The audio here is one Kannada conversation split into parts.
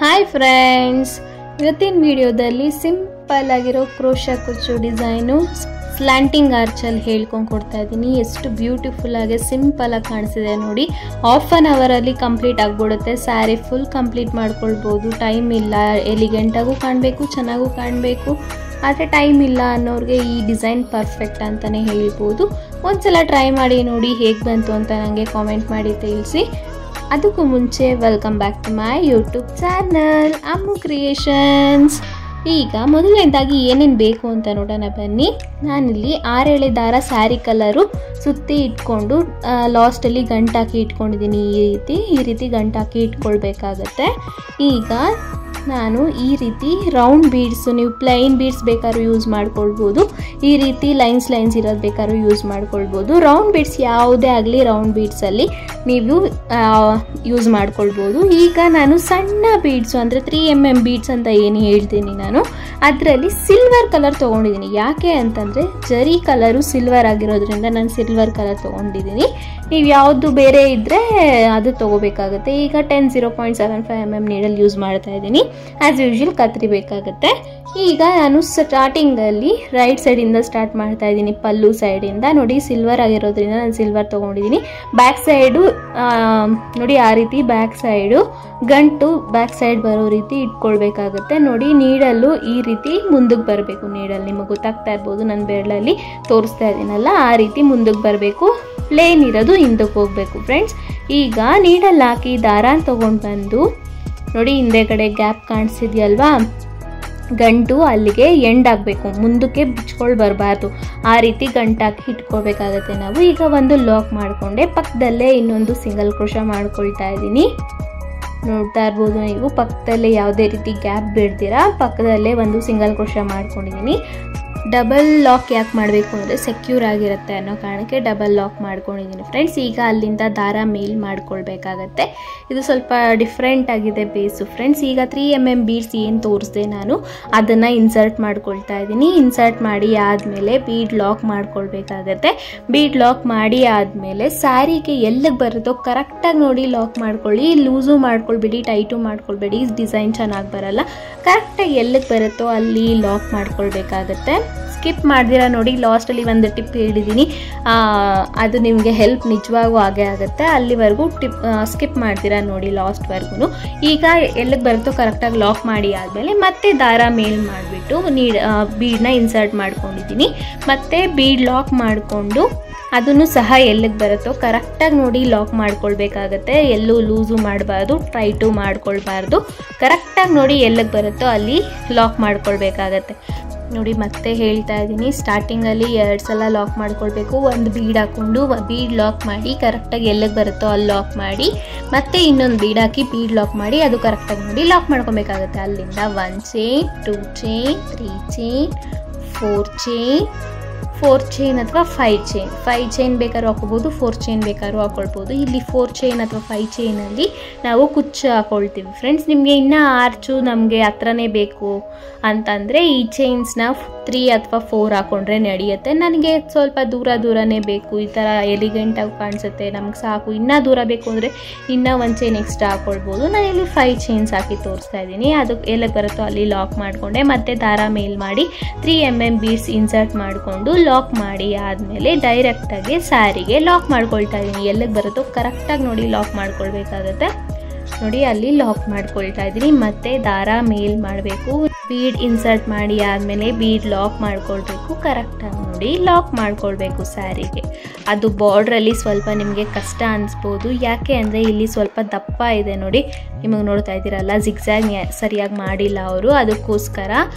ಹಾಯ್ ಫ್ರೆಂಡ್ಸ್, ಇವತ್ತಿನ ವಿಡಿಯೋದಲ್ಲಿ ಸಿಂಪಲ್ ಆಗಿರೋ ಕ್ರೋಶಾ ಕುಚ್ಚು ಡಿಸೈನು ಸ್ಲ್ಯಾಂಟಿಂಗ್ ಆರ್ಚಲ್ಲಿ ಹೇಳ್ಕೊಂಡು ಕೊಡ್ತಾ ಇದ್ದೀನಿ. ಎಷ್ಟು ಬ್ಯೂಟಿಫುಲ್ ಆಗಿ ಸಿಂಪಲ್ ಆಗಿ ಕಾಣಿಸಿದೆ ನೋಡಿ. ಹಾಫ್ ಆನ್ ಅವರಲ್ಲಿ ಕಂಪ್ಲೀಟ್ ಆಗಿಬಿಡುತ್ತೆ. ಸ್ಯಾರಿ ಫುಲ್ ಕಂಪ್ಲೀಟ್ ಮಾಡ್ಕೊಳ್ಬೋದು. ಟೈಮ್ ಇಲ್ಲ, ಎಲಿಗೆಂಟಾಗೂ ಕಾಣಬೇಕು, ಚೆನ್ನಾಗೂ ಕಾಣಬೇಕು, ಆದರೆ ಟೈಮ್ ಇಲ್ಲ ಅನ್ನೋರಿಗೆ ಈ ಡಿಸೈನ್ ಪರ್ಫೆಕ್ಟ್ ಅಂತಲೇ ಹೇಳ್ಬೋದು. ಒಂದ್ಸಲ ಟ್ರೈ ಮಾಡಿ ನೋಡಿ ಹೇಗೆ ಬಂತು ಅಂತ ನನಗೆ ಕಾಮೆಂಟ್ ಮಾಡಿ ತಿಳಿಸಿ. ಅದಕ್ಕೂ ಮುಂಚೆ welcome back to my YouTube channel Ammu creations. ಈಗ ಮೊದಲನೇದಾಗಿ ಏನೇನು ಬೇಕು ಅಂತ ನೋಡೋಣ ಬನ್ನಿ. ನಾನಿಲ್ಲಿ 6 ಎಳೆ ದಾರ ಸ್ಯಾರಿ ಕಲರು ಸುತ್ತಿ ಇಟ್ಕೊಂಡು ಲಾಸ್ಟಲ್ಲಿ ಗಂಟಾಕಿ ಇಟ್ಕೊಂಡಿದ್ದೀನಿ. ಈ ರೀತಿ ಗಂಟಾಕಿ ಇಟ್ಕೊಳ್ಬೇಕಾಗತ್ತೆ. ಈಗ ನಾನು ಈ ರೀತಿ ರೌಂಡ್ ಬೀಡ್ಸು, ನೀವು ಪ್ಲೈನ್ ಬೀಡ್ಸ್ ಬೇಕಾದ್ರೂ ಯೂಸ್ ಮಾಡ್ಕೊಳ್ಬೋದು, ಈ ರೀತಿ ಲೈನ್ಸ್ ಇರೋದು ಬೇಕಾದ್ರೂ ಯೂಸ್ ಮಾಡ್ಕೊಳ್ಬೋದು. ರೌಂಡ್ ಬೀಡ್ಸ್ ಯಾವುದೇ ಆಗಲಿ ರೌಂಡ್ ಬೀಡ್ಸಲ್ಲಿ ನೀವು ಯೂಸ್ ಮಾಡ್ಕೊಳ್ಬೋದು. ಈಗ ನಾನು ಸಣ್ಣ ಬೀಡ್ಸು ಅಂದರೆ 3mm ಬೀಡ್ಸ್ ಅಂತ ಏನು ಹೇಳ್ತೀನಿ ನಾನು, ಅದರಲ್ಲಿ ಸಿಲ್ವರ್ ಕಲರ್ ತೊಗೊಂಡಿದ್ದೀನಿ. ಯಾಕೆ ಅಂತಂದರೆ ಜರಿ ಕಲರು ಸಿಲ್ವರ್ ಆಗಿರೋದ್ರಿಂದ ನಾನು ಸಿಲ್ವರ್ ಕಲರ್ ತೊಗೊಂಡಿದ್ದೀನಿ. ನೀವು ಯಾವುದು ಬೇರೆ ಇದ್ದರೆ ಅದು ತೊಗೋಬೇಕಾಗುತ್ತೆ. ಈಗ 0.75mm ನೀಡಲ್ಲಿ ಯೂಸ್ ಮಾಡ್ತಾ ಇದ್ದೀನಿ. ಆ್ಯಸ್ ಯೂಶ್ವಲ್ ಕತ್ರಿ ಬೇಕಾಗುತ್ತೆ. ಈಗ ನಾನು ಸ್ಟಾರ್ಟಿಂಗಲ್ಲಿ ರೈಟ್ ಸೈಡಿಂದ ಸ್ಟಾರ್ಟ್ ಮಾಡ್ತಾ ಇದ್ದೀನಿ. ಪಲ್ಲು ಸೈಡಿಂದ ನೋಡಿ, ಸಿಲ್ವರ್ ಆಗಿರೋದ್ರಿಂದ ನಾನು ಸಿಲ್ವರ್ ತೊಗೊಂಡಿದ್ದೀನಿ. ಬ್ಯಾಕ್ ಸೈಡು ನೋಡಿ, ಆ ರೀತಿ ಬ್ಯಾಕ್ ಸೈಡು ಗಂಟು ಬ್ಯಾಕ್ ಸೈಡ್ ಬರೋ ರೀತಿ ಇಟ್ಕೊಳ್ಬೇಕಾಗುತ್ತೆ. ನೋಡಿ, ನೀಡಲ್ಲು ಈ ರೀತಿ ಮುಂದಕ್ಕೆ ಬರಬೇಕು. ನೀಡಲ್ಲಿ ನಿಮಗೆ ಗೊತ್ತಾಗ್ತಾ ಇರ್ಬೋದು, ನಾನು ಬೆರಳಲ್ಲಿ ತೋರಿಸ್ತಾ ಇದ್ದೀನಲ್ಲ, ಆ ರೀತಿ ಮುಂದಕ್ಕೆ ಬರಬೇಕು. ಪ್ಲೇನ್ ಇರೋದು ಹಿಂದಕ್ಕೆ ಹೋಗಬೇಕು ಫ್ರೆಂಡ್ಸ್. ಈಗ ನೀಡಲ್ಲಿ ಹಾಕಿ ದಾರ ತೊಗೊಂಡು ಬಂದು ನೋಡಿ, ಹಿಂದೆ ಕಡೆ ಗ್ಯಾಪ್ ಕಾಣಿಸಿದ್ಯಲ್ವಾ, ಗಂಟು ಅಲ್ಲಿಗೆ ಎಂಡ್ ಆಗಬೇಕು, ಮುಂದಕ್ಕೆ ಬಿಚ್ಕೊಂಡು ಬರಬಾರ್ದು. ಆ ರೀತಿ ಗಂಟಾಕಿ ಇಟ್ಕೋಬೇಕಾಗತ್ತೆ ನಾವು. ಈಗ ಒಂದು ಲಾಕ್ ಮಾಡಿಕೊಂಡೆ, ಪಕ್ಕದಲ್ಲೇ ಇನ್ನೊಂದು ಸಿಂಗಲ್ ಕ್ರೋಶಾ ಮಾಡ್ಕೊಳ್ತಾ ಇದ್ದೀನಿ. ನೋಡ್ತಾ ಇರ್ಬೋದು ನೀವು, ಪಕ್ಕದಲ್ಲೇ ಯಾವುದೇ ರೀತಿ ಗ್ಯಾಪ್ ಬಿಡ್ತೀರಾ, ಪಕ್ಕದಲ್ಲೇ ಒಂದು ಸಿಂಗಲ್ ಕ್ರೋಶಾ ಮಾಡ್ಕೊಂಡಿದ್ದೀನಿ. ಡಬಲ್ ಲಾಕ್ ಯಾಕೆ ಮಾಡಬೇಕು ಅಂದರೆ ಸೆಕ್ಯೂರ್ ಆಗಿರುತ್ತೆ ಅನ್ನೋ ಕಾರಣಕ್ಕೆ ಡಬಲ್ ಲಾಕ್ ಮಾಡ್ಕೊಂಡಿದ್ದೀನಿ ಫ್ರೆಂಡ್ಸ್. ಈಗ ಅಲ್ಲಿಂದ ದಾರ ಮೇಲ್ ಮಾಡ್ಕೊಳ್ಬೇಕಾಗತ್ತೆ. ಇದು ಸ್ವಲ್ಪ ಡಿಫ್ರೆಂಟ್ ಆಗಿದೆ ಬೇಸು ಫ್ರೆಂಡ್ಸ್. ಈಗ 3mm ಬೀಡ್ಸ್ ಏನು ತೋರಿಸ್ದೆ ನಾನು, ಅದನ್ನು ಇನ್ಸರ್ಟ್ ಮಾಡ್ಕೊಳ್ತಾ ಇದ್ದೀನಿ. ಇನ್ಸರ್ಟ್ ಮಾಡಿ ಆದಮೇಲೆ ಬೀಡ್ ಲಾಕ್ ಮಾಡ್ಕೊಳ್ಬೇಕಾಗತ್ತೆ. ಬೀಡ್ ಲಾಕ್ ಮಾಡಿ ಆದಮೇಲೆ ಸ್ಯಾರಿಗೆ ಎಲ್ಲಿಗೆ ಬರುತ್ತೋ ಕರೆಕ್ಟಾಗಿ ನೋಡಿ ಲಾಕ್ ಮಾಡ್ಕೊಳ್ಳಿ. ಲೂಸು ಮಾಡ್ಕೊಳ್ಬೇಡಿ, ಟೈಟು ಮಾಡ್ಕೊಳ್ಬೇಡಿ, ಡಿಸೈನ್ ಚೆನ್ನಾಗಿ ಬರಲ್ಲ. ಕರೆಕ್ಟಾಗಿ ಎಲ್ಲಿಗೆ ಬರುತ್ತೋ ಅಲ್ಲಿ ಲಾಕ್ ಮಾಡ್ಕೊಳ್ಬೇಕಾಗತ್ತೆ. ಸ್ಕಿಪ್ ಮಾಡ್ದಿರಾ ನೋಡಿ, ಲಾಸ್ಟಲ್ಲಿ ಒಂದು ಟಿಪ್ ಹೇಳಿದ್ದೀನಿ, ಅದು ನಿಮಗೆ ಹೆಲ್ಪ್ ನಿಜವಾಗೂ ಆಗೇ ಆಗುತ್ತೆ. ಅಲ್ಲಿವರೆಗೂ ಸ್ಕಿಪ್ ಮಾಡ್ತೀರಾ ನೋಡಿ ಲಾಸ್ಟ್ವರೆಗೂ. ಈಗ ಎಲ್ಲಿಗೆ ಬರುತ್ತೋ ಕರೆಕ್ಟಾಗಿ ಲಾಕ್ ಮಾಡಿ ಆದಮೇಲೆ ಮತ್ತೆ ದಾರ ಮೇಲ್ ಮಾಡಿಬಿಟ್ಟು ಬೀಡನ್ನ ಇನ್ಸರ್ಟ್ ಮಾಡ್ಕೊಂಡಿದ್ದೀನಿ. ಮತ್ತು ಬೀಡ್ ಲಾಕ್ ಮಾಡಿಕೊಂಡು ಅದನ್ನು ಸಹ ಎಲ್ಲಿಗೆ ಬರುತ್ತೋ ಕರೆಕ್ಟಾಗಿ ನೋಡಿ ಲಾಕ್ ಮಾಡ್ಕೊಳ್ಬೇಕಾಗತ್ತೆ. ಎಲ್ಲೂ ಲೂಸು ಮಾಡಬಾರ್ದು, ಟೈಟು ಮಾಡ್ಕೊಳ್ಬಾರ್ದು. ಕರೆಕ್ಟಾಗಿ ನೋಡಿ ಎಲ್ಲಿಗೆ ಬರುತ್ತೋ ಅಲ್ಲಿ ಲಾಕ್ ಮಾಡ್ಕೊಳ್ಬೇಕಾಗತ್ತೆ. ನೋಡಿ, ಮತ್ತೆ ಹೇಳ್ತಾ ಇದ್ದೀನಿ, ಸ್ಟಾರ್ಟಿಂಗಲ್ಲಿ 2 ಸಲ ಲಾಕ್ ಮಾಡ್ಕೊಳ್ಬೇಕು. ಒಂದು ಬೀಡ್ ಹಾಕ್ಕೊಂಡು ಬೀಡ್ ಲಾಕ್ ಮಾಡಿ ಕರೆಕ್ಟಾಗಿ ಎಲ್ಲಿಗೆ ಬರುತ್ತೋ ಅಲ್ಲಿ ಲಾಕ್ ಮಾಡಿ, ಮತ್ತೆ ಇನ್ನೊಂದು ಬೀಡ್ ಹಾಕಿ ಬೀಡ್ ಲಾಕ್ ಮಾಡಿ ಅದು ಕರೆಕ್ಟಾಗಿ ನೋಡಿ ಲಾಕ್ ಮಾಡ್ಕೊಬೇಕಾಗುತ್ತೆ. ಅಲ್ಲಿಂದ 1 ಚೈನ್, 2 ಚೈನ್, 3 ಚೈನ್, 4 ಚೈನ್ ಅಥವಾ 5 ಚೈನ್ ಬೇಕಾದ್ರೂ ಹಾಕೋಬೋದು, 4 ಚೈನ್ ಬೇಕಾದ್ರೂ ಹಾಕೊಳ್ಬೋದು. ಇಲ್ಲಿ 4 ಚೈನ್ ಅಥವಾ 5 ಚೈನಲ್ಲಿ ನಾವು ಕುಚ್ಚು ಹಾಕೊಳ್ತೀವಿ ಫ್ರೆಂಡ್ಸ್. ನಿಮಗೆ ಇನ್ನೂ ಆರ್ಚು ನಮಗೆ ಹತ್ರನೇ ಬೇಕು ಅಂತಂದರೆ ಈ ಚೈನ್ಸ್ನ 3 ಅಥವಾ 4 ಹಾಕೊಂಡ್ರೆ ನಡೆಯುತ್ತೆ. ನನಗೆ ಸ್ವಲ್ಪ ದೂರನೇ ಬೇಕು, ಈ ಥರ ಎಲಿಗೆಂಟಾಗಿ ಕಾಣಿಸುತ್ತೆ, ನಮ್ಗೆ ಸಾಕು. ಇನ್ನೂ ದೂರ ಬೇಕು ಅಂದರೆ ಇನ್ನೂ 1 ಚೈನ್ ಎಕ್ಸ್ಟ್ರಾ ಹಾಕೊಳ್ಬೋದು. ನಾನು ಇಲ್ಲಿ 5 ಚೈನ್ಸ್ ಹಾಕಿ ತೋರಿಸ್ತಾ ಇದ್ದೀನಿ. ಅದು ಎಲ್ಲಿಗೆ ಬರುತ್ತೋ ಅಲ್ಲಿ ಲಾಕ್ ಮಾಡಿಕೊಂಡೆ, ಮತ್ತೆ ದಾರ ಮೇಲ್ ಮಾಡಿ 3mm ಬೀಡ್ಸ್ ಇನ್ಸರ್ಟ್ ಮಾಡಿಕೊಂಡು ಲಾಕ್ ಮಾಡಿ ಆದಮೇಲೆ ಡೈರೆಕ್ಟಾಗಿ ಸ್ಯಾರಿಗೆ ಲಾಕ್ ಮಾಡ್ಕೊಳ್ತಾ ಇದ್ದೀನಿ. ಎಲ್ಲಿಗೆ ಬರುತ್ತೋ ಕರೆಕ್ಟಾಗಿ ನೋಡಿ ಲಾಕ್ ಮಾಡ್ಕೊಳ್ಬೇಕಾಗತ್ತೆ. ನೋಡಿ, ಅಲ್ಲಿ ಲಾಕ್ ಮಾಡ್ಕೊಳ್ತಾ ಇದ್ದೀನಿ. ಮತ್ತೆ ದಾರ ಮೇಲ್ ಮಾಡಬೇಕು, ಬೀಡ್ ಇನ್ಸರ್ಟ್ ಮಾಡಿ ಆದಮೇಲೆ ಬೀಡ್ ಲಾಕ್ ಮಾಡ್ಕೊಳ್ಬೇಕು. ಕರೆಕ್ಟಾಗಿ ನೋಡಿ ಲಾಕ್ ಮಾಡ್ಕೊಳ್ಬೇಕು ಸ್ಯಾರಿಗೆ. ಅದು ಬಾರ್ಡ್ರಲ್ಲಿ ಸ್ವಲ್ಪ ನಿಮಗೆ ಕಷ್ಟ ಅನಿಸ್ಬೋದು, ಯಾಕೆ ಅಂದರೆ ಇಲ್ಲಿ ಸ್ವಲ್ಪ ದಪ್ಪ ಇದೆ ನೋಡಿ, ನಿಮಗೆ ನೋಡ್ತಾ ಇದ್ದೀರಲ್ಲ, ಜಿಗ್ಜ್ಯಾಗ್ ಸರಿಯಾಗಿ ಮಾಡಿಲ್ಲ ಅವರು, ಅದಕ್ಕೋಸ್ಕರ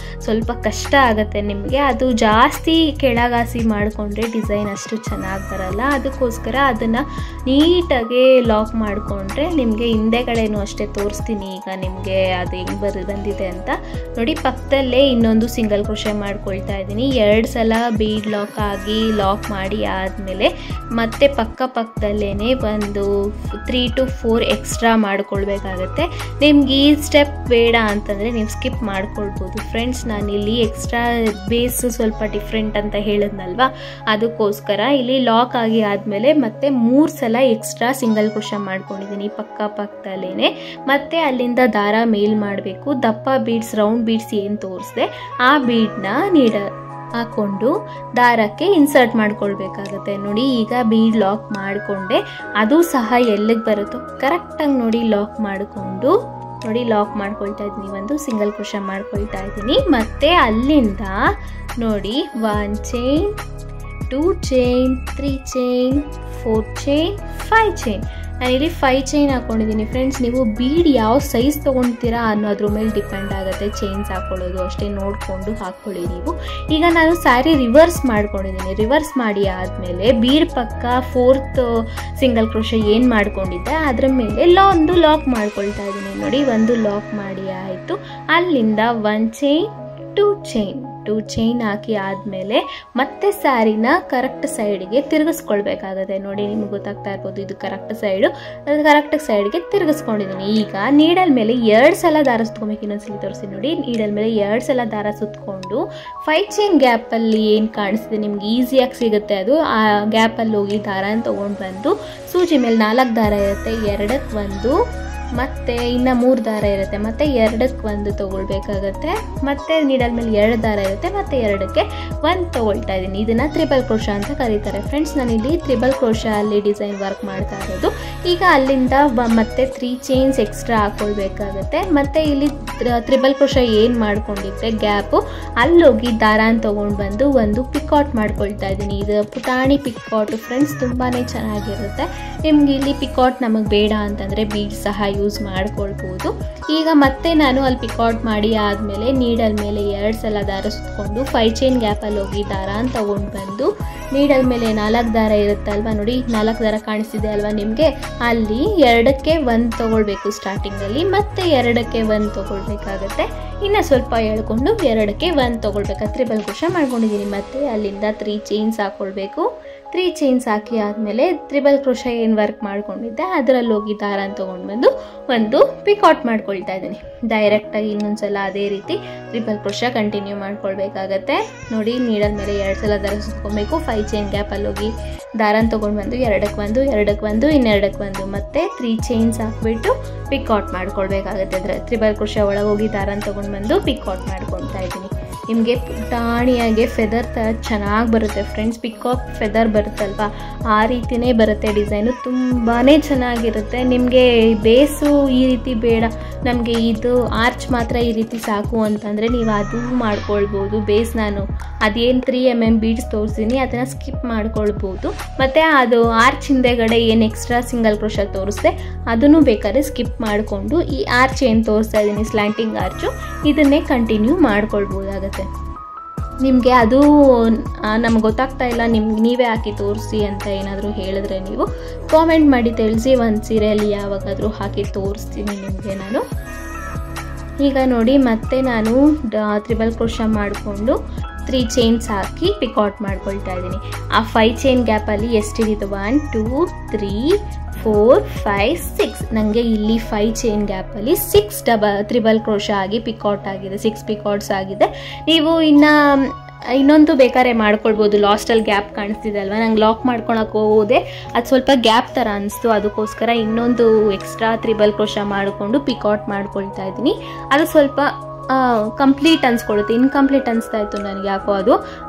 ಸ್ವಲ್ಪ ಕಷ್ಟ ಆಗುತ್ತೆ ನಿಮಗೆ. ಅದು ಜಾಸ್ತಿ ಕೆಳಗಾಸಿ ಮಾಡಿಕೊಂಡ್ರೆ ಡಿಸೈನ್ ಅಷ್ಟು ಚೆನ್ನಾಗಿ ಬರಲ್ಲ. ಅದಕ್ಕೋಸ್ಕರ ಅದನ್ನು ನೀಟಾಗಿ ಲಾಕ್ ಮಾಡಿಕೊಂಡ್ರೆ ನಿಮಗೆ ಹಿಂದೆ ಕಡೆನೂ ಅಷ್ಟೇ ತೋರಿಸ್ತೀನಿ ಈಗ ನಿಮಗೆ ಅದು ಹೆಂಗೆ ಬಂದಿದೆ ಅಂತ ನೋಡಿ. ಪಕ್ಕದಲ್ಲೇ ಇನ್ನೊಂದು ಸಿಂಗಲ್ ಕ್ರೋಶೆ ಮಾಡ್ಕೊಳ್ತಾ ಇದ್ದೀನಿ. 2 ಸಲ ಬೀಡ್ ಲಾಕ್ ಆಗಿ ಲಾಕ್ ಮಾಡಿ ಆದಮೇಲೆ ಮತ್ತೆ ಪಕ್ಕದಲ್ಲೇ ಒಂದು 3 to 4 ಎಕ್ಸ್ಟ್ರಾ ಮಾಡ್ಕೊಳ್ಬೇಕಾಗತ್ತೆ. ನಿಮ್ಗೆ ಈ ಸ್ಟೆಪ್ ಬೇಡ ಅಂತಂದರೆ ನೀವು ಸ್ಕಿಪ್ ಮಾಡ್ಕೊಳ್ಬೋದು ಫ್ರೆಂಡ್ಸ್. ನಾನಿಲ್ಲಿ ಎಕ್ಸ್ಟ್ರಾ ಬೇಸ್ ಸ್ವಲ್ಪ ಡಿಫ್ರೆಂಟ್ ಅಂತ ಹೇಳಿದ್ನಲ್ವ, ಅದಕ್ಕೋಸ್ಕರ ಇಲ್ಲಿ ಲಾಕ್ ಆಗಿ ಆದಮೇಲೆ ಮತ್ತೆ 3 ಸಲ ಎಕ್ಸ್ಟ್ರಾ ಸಿಂಗಲ್ ಕ್ರೋಶೆ ಮಾಡ್ಕೊಂಡಿದ್ದೀನಿ ಪಕ್ಕದಲ್ಲೇ. ಮತ್ತೆ ಅಲ್ಲಿಂದ ದಾರ ಮೇಲ್ ಮಾಡಬೇಕು. ದಪ್ಪ ಬೀಡ್ಸ್, ರೌಂಡ್ ಬೀಡ್ಸ್ ಏನು ತೋರಿಸಿದೆ ಆ ಬೀಡ್ನ ಹಾಕೊಂಡು ದಾರಕ್ಕೆ ಇನ್ಸರ್ಟ್ ಮಾಡ್ಕೊಳ್ಬೇಕಾಗತ್ತೆ. ನೋಡಿ ಈಗ ಬೀಡ್ ಲಾಕ್ ಮಾಡಿಕೊಂಡೆ, ಅದು ಸಹ ಎಲ್ಲಿಗೆ ಬರುತ್ತೋ ಕರೆಕ್ಟಾಗಿ ನೋಡಿ ಲಾಕ್ ಮಾಡಿಕೊಂಡು ನೋಡಿ ಲಾಕ್ ಮಾಡ್ಕೊಳ್ತಾ ಇದ್ದೀನಿ. ಒಂದು ಸಿಂಗಲ್ ಕ್ರೋಶೆ ಮಾಡ್ಕೊಳ್ತಾ ಇದ್ದೀನಿ. ಮತ್ತೆ ಅಲ್ಲಿಂದ ನೋಡಿ 1 chain, 2 chain, 3 chain, 4 chain, 5 chain. ನಾನಿಲ್ಲಿ 5 ಚೈನ್ ಹಾಕೊಂಡಿದ್ದೀನಿ ಫ್ರೆಂಡ್ಸ್. ನೀವು ಬೀಡ್ ಯಾವ ಸೈಜ್ ತೊಗೊಳ್ತೀರಾ ಅನ್ನೋದ್ರ ಮೇಲೆ ಡಿಪೆಂಡ್ ಆಗುತ್ತೆ ಚೈನ್ಸ್ ಹಾಕೊಳ್ಳೋದು, ಅಷ್ಟೇ ನೋಡಿಕೊಂಡು ಹಾಕ್ಕೊಳ್ಳಿ ನೀವು. ಈಗ ನಾನು ಸ್ಯಾರಿ ರಿವರ್ಸ್ ಮಾಡ್ಕೊಂಡಿದ್ದೀನಿ. ರಿವರ್ಸ್ ಮಾಡಿ ಆದಮೇಲೆ ಬೀಡ್ ಪಕ್ಕ 4th ಸಿಂಗಲ್ ಕ್ರೋಶೆ ಏನು ಮಾಡ್ಕೊಂಡಿದ್ದೆ ಅದರ ಮೇಲೆ ಒಂದು ಲಾಕ್ ಮಾಡ್ಕೊಳ್ತಾ ಇದ್ದೀನಿ. ನೋಡಿ ಒಂದು ಲಾಕ್ ಮಾಡಿ ಆಯಿತು. ಅಲ್ಲಿಂದ 1 ಚೈನ್, 2 ಚೈನ್ ಹಾಕಿ ಆದಮೇಲೆ ಮತ್ತೆ ಸ್ಯಾರಿನ ಕರೆಕ್ಟ್ ಸೈಡ್ಗೆ ತಿರುಗಿಸ್ಕೊಳ್ಬೇಕಾಗತ್ತೆ. ನೋಡಿ ನಿಮ್ಗೆ ಗೊತ್ತಾಗ್ತಾ ಇರ್ಬೋದು, ಇದು ಕರೆಕ್ಟ್ ಸೈಡು, ಕರೆಕ್ಟ್ ಸೈಡ್ಗೆ ತಿರುಗಿಸ್ಕೊಂಡಿದ್ದೀನಿ. ಈಗ ನೀಡಲ್ ಮೇಲೆ 2 ಸಲ ದಾರ ಸುತ್ಕೊಬೇಕು. ಇನ್ನೊಂದ್ಸಲಿ ತೋರಿಸ್ತೀನಿ ನೋಡಿ. ನೀಡಲ್ ಮೇಲೆ 2 ಸಲ ದಾರ ಸುತ್ಕೊಂಡು 5 ಚೈನ್ ಗ್ಯಾಪಲ್ಲಿ ಏನು ಕಾಣಿಸ್ತಿದೆ ನಿಮ್ಗೆ ಈಸಿಯಾಗಿ ಸಿಗುತ್ತೆ ಅದು, ಆ ಗ್ಯಾಪಲ್ಲಿ ಹೋಗಿ ದಾರನ ತೊಗೊಂಡು ಬಂದು ಸೂಜಿ ಮೇಲೆ 4 ದಾರ ಇರುತ್ತೆ, 2ಕ್ಕೆ 1 ಮತ್ತು ಇನ್ನು 3 ದಾರ ಇರುತ್ತೆ, ಮತ್ತು 2ಕ್ಕೆ 1 ತೊಗೊಳ್ಬೇಕಾಗತ್ತೆ. ಮತ್ತು ನೀಡಲ್ ಮೇಲೆ 2 ದಾರ ಇರುತ್ತೆ, ಮತ್ತು 2ಕ್ಕೆ 1 ತೊಗೊಳ್ತಾ ಇದ್ದೀನಿ. ಇದನ್ನು ತ್ರಿಬಲ್ ಕ್ರೋಶಾ ಅಂತ ಕರೀತಾರೆ ಫ್ರೆಂಡ್ಸ್. ನಾನಿಲ್ಲಿ ತ್ರಿಬಲ್ ಕ್ರೋಶಾ ಅಲ್ಲಿ ಡಿಸೈನ್ ವರ್ಕ್ ಮಾಡ್ತಾ ಇರೋದು. ಈಗ ಅಲ್ಲಿಂದ ಮತ್ತೆ 3 ಚೈನ್ಸ್ ಎಕ್ಸ್ಟ್ರಾ ಹಾಕ್ಕೊಳ್ಬೇಕಾಗತ್ತೆ. ಮತ್ತು ಇಲ್ಲಿ ತ್ರಿಬಲ್ ಕ್ರೋಶಾ ಏನು ಮಾಡ್ಕೊಂಡಿದ್ದೆ ಗ್ಯಾಪು ಅಲ್ಲೋಗಿ ದಾರಾನ ತೊಗೊಂಡು ಬಂದು ಒಂದು ಪಿಕಾಟ್ ಮಾಡ್ಕೊಳ್ತಾ ಇದ್ದೀನಿ. ಇದು ಪುಟಾಣಿ ಪಿಕಾಟು ಫ್ರೆಂಡ್ಸ್, ತುಂಬಾ ಚೆನ್ನಾಗಿರುತ್ತೆ. ನಿಮ್ಗೆ ಇಲ್ಲಿ ಪಿಕಾಟ್ ನಮಗೆ ಬೇಡ ಅಂತಂದರೆ ಬೀಡ್ ಸಹ ಯೂಸ್ ಮಾಡ್ಕೊಳ್ಬೋದು. ಈಗ ಮತ್ತೆ ನಾನು ಅಲ್ಲಿ ಪಿಕಾಟ್ ಮಾಡಿ ಆದಮೇಲೆ ನೀಡಲ್ ಮೇಲೆ 2 ಸಲ ದಾರ ಸುತ್ಕೊಂಡು 5 ಚೈನ್ ಗ್ಯಾಪಲ್ಲಿ ಹೋಗಿ ದಾರಾನ ತೊಗೊಂಡು ಬಂದು ನೀಡಲ್ ಮೇಲೆ 4 ದಾರ ಇರುತ್ತಲ್ವ, ನೋಡಿ 4 ದಾರ ಕಾಣಿಸ್ತಿದೆ ಅಲ್ವಾ ನಿಮಗೆ, ಅಲ್ಲಿ 2ಕ್ಕೆ 1 ತೊಗೊಳ್ಬೇಕು ಸ್ಟಾರ್ಟಿಂಗಲ್ಲಿ, ಮತ್ತೆ 2ಕ್ಕೆ 1 ತೊಗೊಳ್ಬೇಕಾಗತ್ತೆ. ಇನ್ನು ಸ್ವಲ್ಪ ಎಳ್ಕೊಂಡು 2ಕ್ಕೆ 1 ತೊಗೊಳ್ಬೇಕು. ತ್ರಿಬಲ್ ಕ್ರೋಶಾ ಮಾಡ್ಕೊಂಡಿದ್ದೀನಿ. ಮತ್ತು ಅಲ್ಲಿಂದ 3 ಚೈನ್ಸ್ ಹಾಕ್ಕೊಳ್ಬೇಕು. 3 ಚೈನ್ಸ್ ಹಾಕಿ ಆದಮೇಲೆ ತ್ರಿಬಲ್ ಕ್ರೋಶಾ ಏನು ವರ್ಕ್ ಮಾಡ್ಕೊಂಡಿದ್ದೆ ಅದರಲ್ಲಿ ಹೋಗಿ ದಾರಾನ ತೊಗೊಂಡು ಬಂದು ಒಂದು ಪಿಕಾಟ್ ಮಾಡ್ಕೊಳ್ತಾ ಇದ್ದೀನಿ. ಡೈರೆಕ್ಟಾಗಿ ಇನ್ನೊಂದ್ಸಲ ಅದೇ ರೀತಿ ತ್ರಿಬಲ್ ಕ್ರೋಶಾ ಕಂಟಿನ್ಯೂ ಮಾಡ್ಕೊಳ್ಬೇಕಾಗತ್ತೆ. ನೋಡಿ ನೀಡಲ್ ಮೇಲೆ 2 ಸಲ ದಾರ ಸುತ್ಕೊಬೇಕು. 5 ಚೈನ್ ಗ್ಯಾಪಲ್ಲಿ ಹೋಗಿ ದಾರಾನ ತೊಗೊಂಡು ಬಂದು 2ಕ್ಕೆ 1, 2ಕ್ಕೆ 1, ಇನ್ನೆರಡಕ್ಕೆ 1, ಮತ್ತು 3 ಚೈನ್ಸ್ ಹಾಕ್ಬಿಟ್ಟು ಪಿಕಾಟ್ ಮಾಡ್ಕೊಳ್ಬೇಕಾಗತ್ತೆ. ಅದರ ತ್ರಿಬಲ್ ಕ್ರೋಶಾ ಒಳಗೆ ಹೋಗಿ ದಾರಾನ ತೊಗೊಂಡು ಬಂದು ಪಿಕಾಟ್ ಮಾಡ್ಕೊಳ್ತಾ ಇದ್ದೀನಿ. ನಿಮಗೆ ಪುಟಾಣಿಯಾಗೆ ಫೆದರ್ ಥರ ಚೆನ್ನಾಗಿ ಬರುತ್ತೆ ಫ್ರೆಂಡ್ಸ್. ಪಿಕಾಕ್ ಫೆದರ್ ಬರುತ್ತಲ್ವ ಆ ರೀತಿಯೇ ಬರುತ್ತೆ ಡಿಸೈನು, ತುಂಬಾ ಚೆನ್ನಾಗಿರುತ್ತೆ. ನಿಮಗೆ ಬೇಸು ಈ ರೀತಿ ಬೇಡ, ನಮಗೆ ಇದು ಆರ್ಚ್ ಮಾತ್ರ ಈ ರೀತಿ ಸಾಕು ಅಂತಂದರೆ ನೀವು ಅದು ಮಾಡ್ಕೊಳ್ಬೋದು. ಬೇಸ್ ನಾನು ಅದೇನು 3mm ಬೀಡ್ಸ್ ತೋರಿಸ್ತೀನಿ ಅದನ್ನು ಸ್ಕಿಪ್ ಮಾಡ್ಕೊಳ್ಬೋದು. ಮತ್ತು ಅದು ಆರ್ಚ್ ಹಿಂದೆಗಡೆ ಏನು ಎಕ್ಸ್ಟ್ರಾ ಸಿಂಗಲ್ ಕ್ರೋಶಾ ತೋರಿಸ್ದೆ ಅದನ್ನು ಬೇಕಾದ್ರೆ ಸ್ಕಿಪ್ ಮಾಡಿಕೊಂಡು ಈ ಆರ್ಚ್ ಏನು ತೋರಿಸ್ತಾ ಇದ್ದೀನಿ ಸ್ಲ್ಯಾಂಟಿಂಗ್ ಆರ್ಚು ಇದನ್ನೇ ಕಂಟಿನ್ಯೂ ಮಾಡ್ಕೊಳ್ಬೋದಾಗತ್ತೆ. ನಿಮಗೆ ಅದು ನಮ್ಗೆ ಗೊತ್ತಾಗ್ತಾ ಇಲ್ಲ, ನೀವೇ ಹಾಕಿ ತೋರಿಸಿ ಅಂತ ಏನಾದರೂ ಹೇಳಿದ್ರೆ ನೀವು ಕಾಮೆಂಟ್ ಮಾಡಿ ತಿಳಿಸಿ. ಒಂದು ಸೀರೆಯಲ್ಲಿ ಯಾವಾಗಾದರೂ ಹಾಕಿ ತೋರಿಸ್ತೀನಿ ನಿಮಗೆ ನಾನು. ಈಗ ನೋಡಿ ಮತ್ತೆ ನಾನು ತ್ರಿಬಲ್ ಕ್ರೋಶಾ ಮಾಡಿಕೊಂಡು 3 ಚೈನ್ಸ್ ಹಾಕಿ ಪಿಕಾಟ್ ಮಾಡ್ಕೊಳ್ತಾ ಇದ್ದೀನಿ. ಆ 5 ಚೈನ್ ಗ್ಯಾಪಲ್ಲಿ ಎಷ್ಟಿದ್ದು 1 2 3 4 5 6 ನನಗೆ ಇಲ್ಲಿ 5 ಚೈನ್ ಗ್ಯಾಪಲ್ಲಿ 6 ತ್ರಿಬಲ್ ಕ್ರೋಶಾ ಆಗಿ ಪಿಕಾಟ್ ಆಗಿದೆ, 6 ಪಿಕಾಟ್ಸ್ ಆಗಿದೆ. ನೀವು ಇನ್ನೊಂದು ಬೇಕಾದ್ರೆ ಮಾಡ್ಕೊಳ್ಬೋದು. ಲಾಸ್ಟಲ್ಲಿ ಗ್ಯಾಪ್ ಕಾಣಿಸ್ತಿದೆ ಅಲ್ವಾ, ನಂಗೆ ಲಾಕ್ ಮಾಡ್ಕೊಳಕ್ಕೆ ಹೋದೆ ಅದು ಸ್ವಲ್ಪ ಗ್ಯಾಪ್ ಥರ ಅನಿಸ್ತು, ಅದಕ್ಕೋಸ್ಕರ ಇನ್ನೊಂದು ಎಕ್ಸ್ಟ್ರಾ ತ್ರಿಬಲ್ ಕ್ರೋಶಾ ಮಾಡಿಕೊಂಡು ಪಿಕಾಟ್ ಮಾಡ್ಕೊಳ್ತಾ ಇದ್ದೀನಿ. ಅದು ಸ್ವಲ್ಪ ಕಂಪ್ಲೀಟ್ ಅನ್ಸ್ಕೊಳ್ಳುತ್ತೆ, ಇನ್ಕಂಪ್ಲೀಟ್ ಅನಿಸ್ತಾ ಇತ್ತು ನನಗೆ ಯಾಕೋ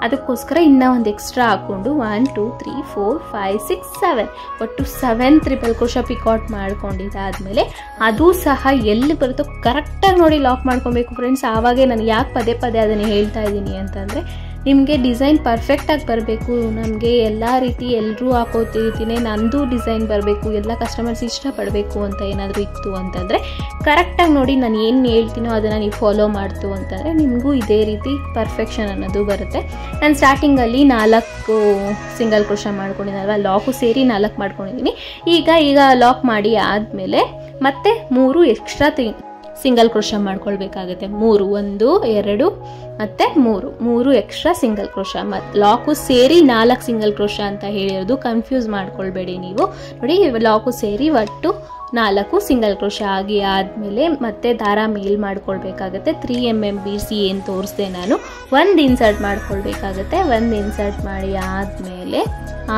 ಅದಕ್ಕೋಸ್ಕರ ಇನ್ನೂ ಒಂದು ಎಕ್ಸ್ಟ್ರಾ ಹಾಕ್ಕೊಂಡು 1 2 3 4 5 6 7 ಒಟ್ಟು 7 ತ್ರಿಬಲ್ ಕ್ರೋಶಾ ಪಿಕಾಟ್ ಮಾಡ್ಕೊಂಡಿದ್ದಾದಮೇಲೆ ಅದು ಸಹ ಎಲ್ಲಿ ಬರುತ್ತೋ ಕರೆಕ್ಟಾಗಿ ನೋಡಿ ಲಾಕ್ ಮಾಡ್ಕೊಬೇಕು ಫ್ರೆಂಡ್ಸ್. ಆವಾಗೇ ನಾನು ಯಾಕೆ ಪದೇ ಪದೇ ಅದನ್ನು ಹೇಳ್ತಾ ಇದ್ದೀನಿ ಅಂತಂದರೆ ನಿಮಗೆ ಡಿಸೈನ್ ಪರ್ಫೆಕ್ಟಾಗಿ ಬರಬೇಕು. ನನಗೆ ಎಲ್ಲ ರೀತಿ ಎಲ್ಲರೂ ಹಾಕೋತಿರ್ತೀನಿ, ನಂದು ಡಿಸೈನ್ ಬರಬೇಕು, ಎಲ್ಲ ಕಸ್ಟಮರ್ಸ್ ಇಷ್ಟಪಡಬೇಕು ಅಂತ ಏನಾದರೂ ಇತ್ತು ಅಂತಂದರೆ ಕರೆಕ್ಟಾಗಿ ನೋಡಿ ನಾನು ಏನು ಹೇಳ್ತೀನೋ ಅದನ್ನು ನೀವು ಫಾಲೋ ಮಾಡ್ತು ಅಂತಂದರೆ ನಿಮಗೂ ಇದೇ ರೀತಿ ಪರ್ಫೆಕ್ಷನ್ ಅನ್ನೋದು ಬರುತ್ತೆ. ನಾನು ಸ್ಟಾರ್ಟಿಂಗಲ್ಲಿ 4 ಸಿಂಗಲ್ ಕ್ರೋಶಾ ಮಾಡ್ಕೊಂಡಿದ್ದೀನಲ್ವ, ಲಾಕು ಸೇರಿ 4 ಮಾಡ್ಕೊಂಡಿದ್ದೀನಿ. ಈಗ ಲಾಕ್ ಮಾಡಿ ಆದಮೇಲೆ ಮತ್ತೆ 3 ಎಕ್ಸ್ಟ್ರಾ ಸಿಂಗಲ್ ಕ್ರೋಶ ಮಾಡ್ಕೊಳ್ಬೇಕಾಗುತ್ತೆ. 3 1 2 ಮತ್ತು 3 ಎಕ್ಸ್ಟ್ರಾ ಸಿಂಗಲ್ ಕ್ರೋಶ. ಮತ್ತು ಲಾಕು ಸೇರಿ 4 ಸಿಂಗಲ್ ಕ್ರೋಶ ಅಂತ ಹೇಳಿರೋದು, ಕನ್ಫ್ಯೂಸ್ ಮಾಡ್ಕೊಳ್ಬೇಡಿ ನೀವು. ನೋಡಿ ಲಾಕು ಸೇರಿ ಒಟ್ಟು 4 ಸಿಂಗಲ್ ಕ್ರೋಶ ಆದಮೇಲೆ ಮತ್ತೆ ದಾರ ಮೇಲ್ ಮಾಡ್ಕೊಳ್ಬೇಕಾಗತ್ತೆ. 3 mm ಬೀಡ್ಸ್ ಏನು ತೋರಿಸ್ದೆ ನಾನು, ಒಂದು ಇನ್ಸರ್ಟ್ ಮಾಡ್ಕೊಳ್ಬೇಕಾಗತ್ತೆ. ಒಂದು ಇನ್ಸರ್ಟ್ ಮಾಡಿ ಆದಮೇಲೆ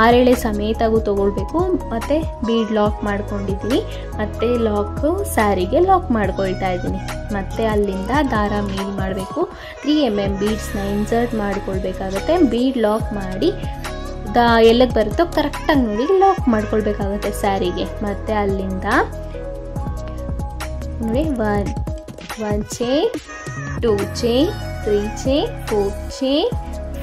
6 ಎಳೆ ಸಮೇತಗೂ ತೊಗೊಳ್ಬೇಕು. ಮತ್ತು ಬೀಡ್ ಲಾಕ್ ಮಾಡ್ಕೊಂಡಿದ್ದೀನಿ, ಮತ್ತು ಲಾಕು ಸ್ಯಾರಿಗೆ ಲಾಕ್ ಮಾಡ್ಕೊಳ್ತಾ ಇದ್ದೀನಿ. ಮತ್ತು ಅಲ್ಲಿಂದ ದಾರ ಮೇಲ್ ಮಾಡಬೇಕು. 3 mm ಬೀಡ್ಸ್ನ ಇನ್ಸರ್ಟ್ ಮಾಡ್ಕೊಳ್ಬೇಕಾಗತ್ತೆ. ಬೀಡ್ ಲಾಕ್ ಮಾಡಿ ಎಲ್ಲಕ್ಕೆ ಬರುತ್ತೋ ಕರೆಕ್ಟಾಗಿ ನೋಡಿ ಲಾಕ್ ಮಾಡ್ಕೊಳ್ಬೇಕಾಗುತ್ತೆ ಸ್ಯಾರಿಗೆ. ಮತ್ತು ಅಲ್ಲಿಂದ ನೋಡಿ 1 ಚೈನ್ 2 ಚೈನ್ 3 ಚೈನ್ 4 ಚೈನ್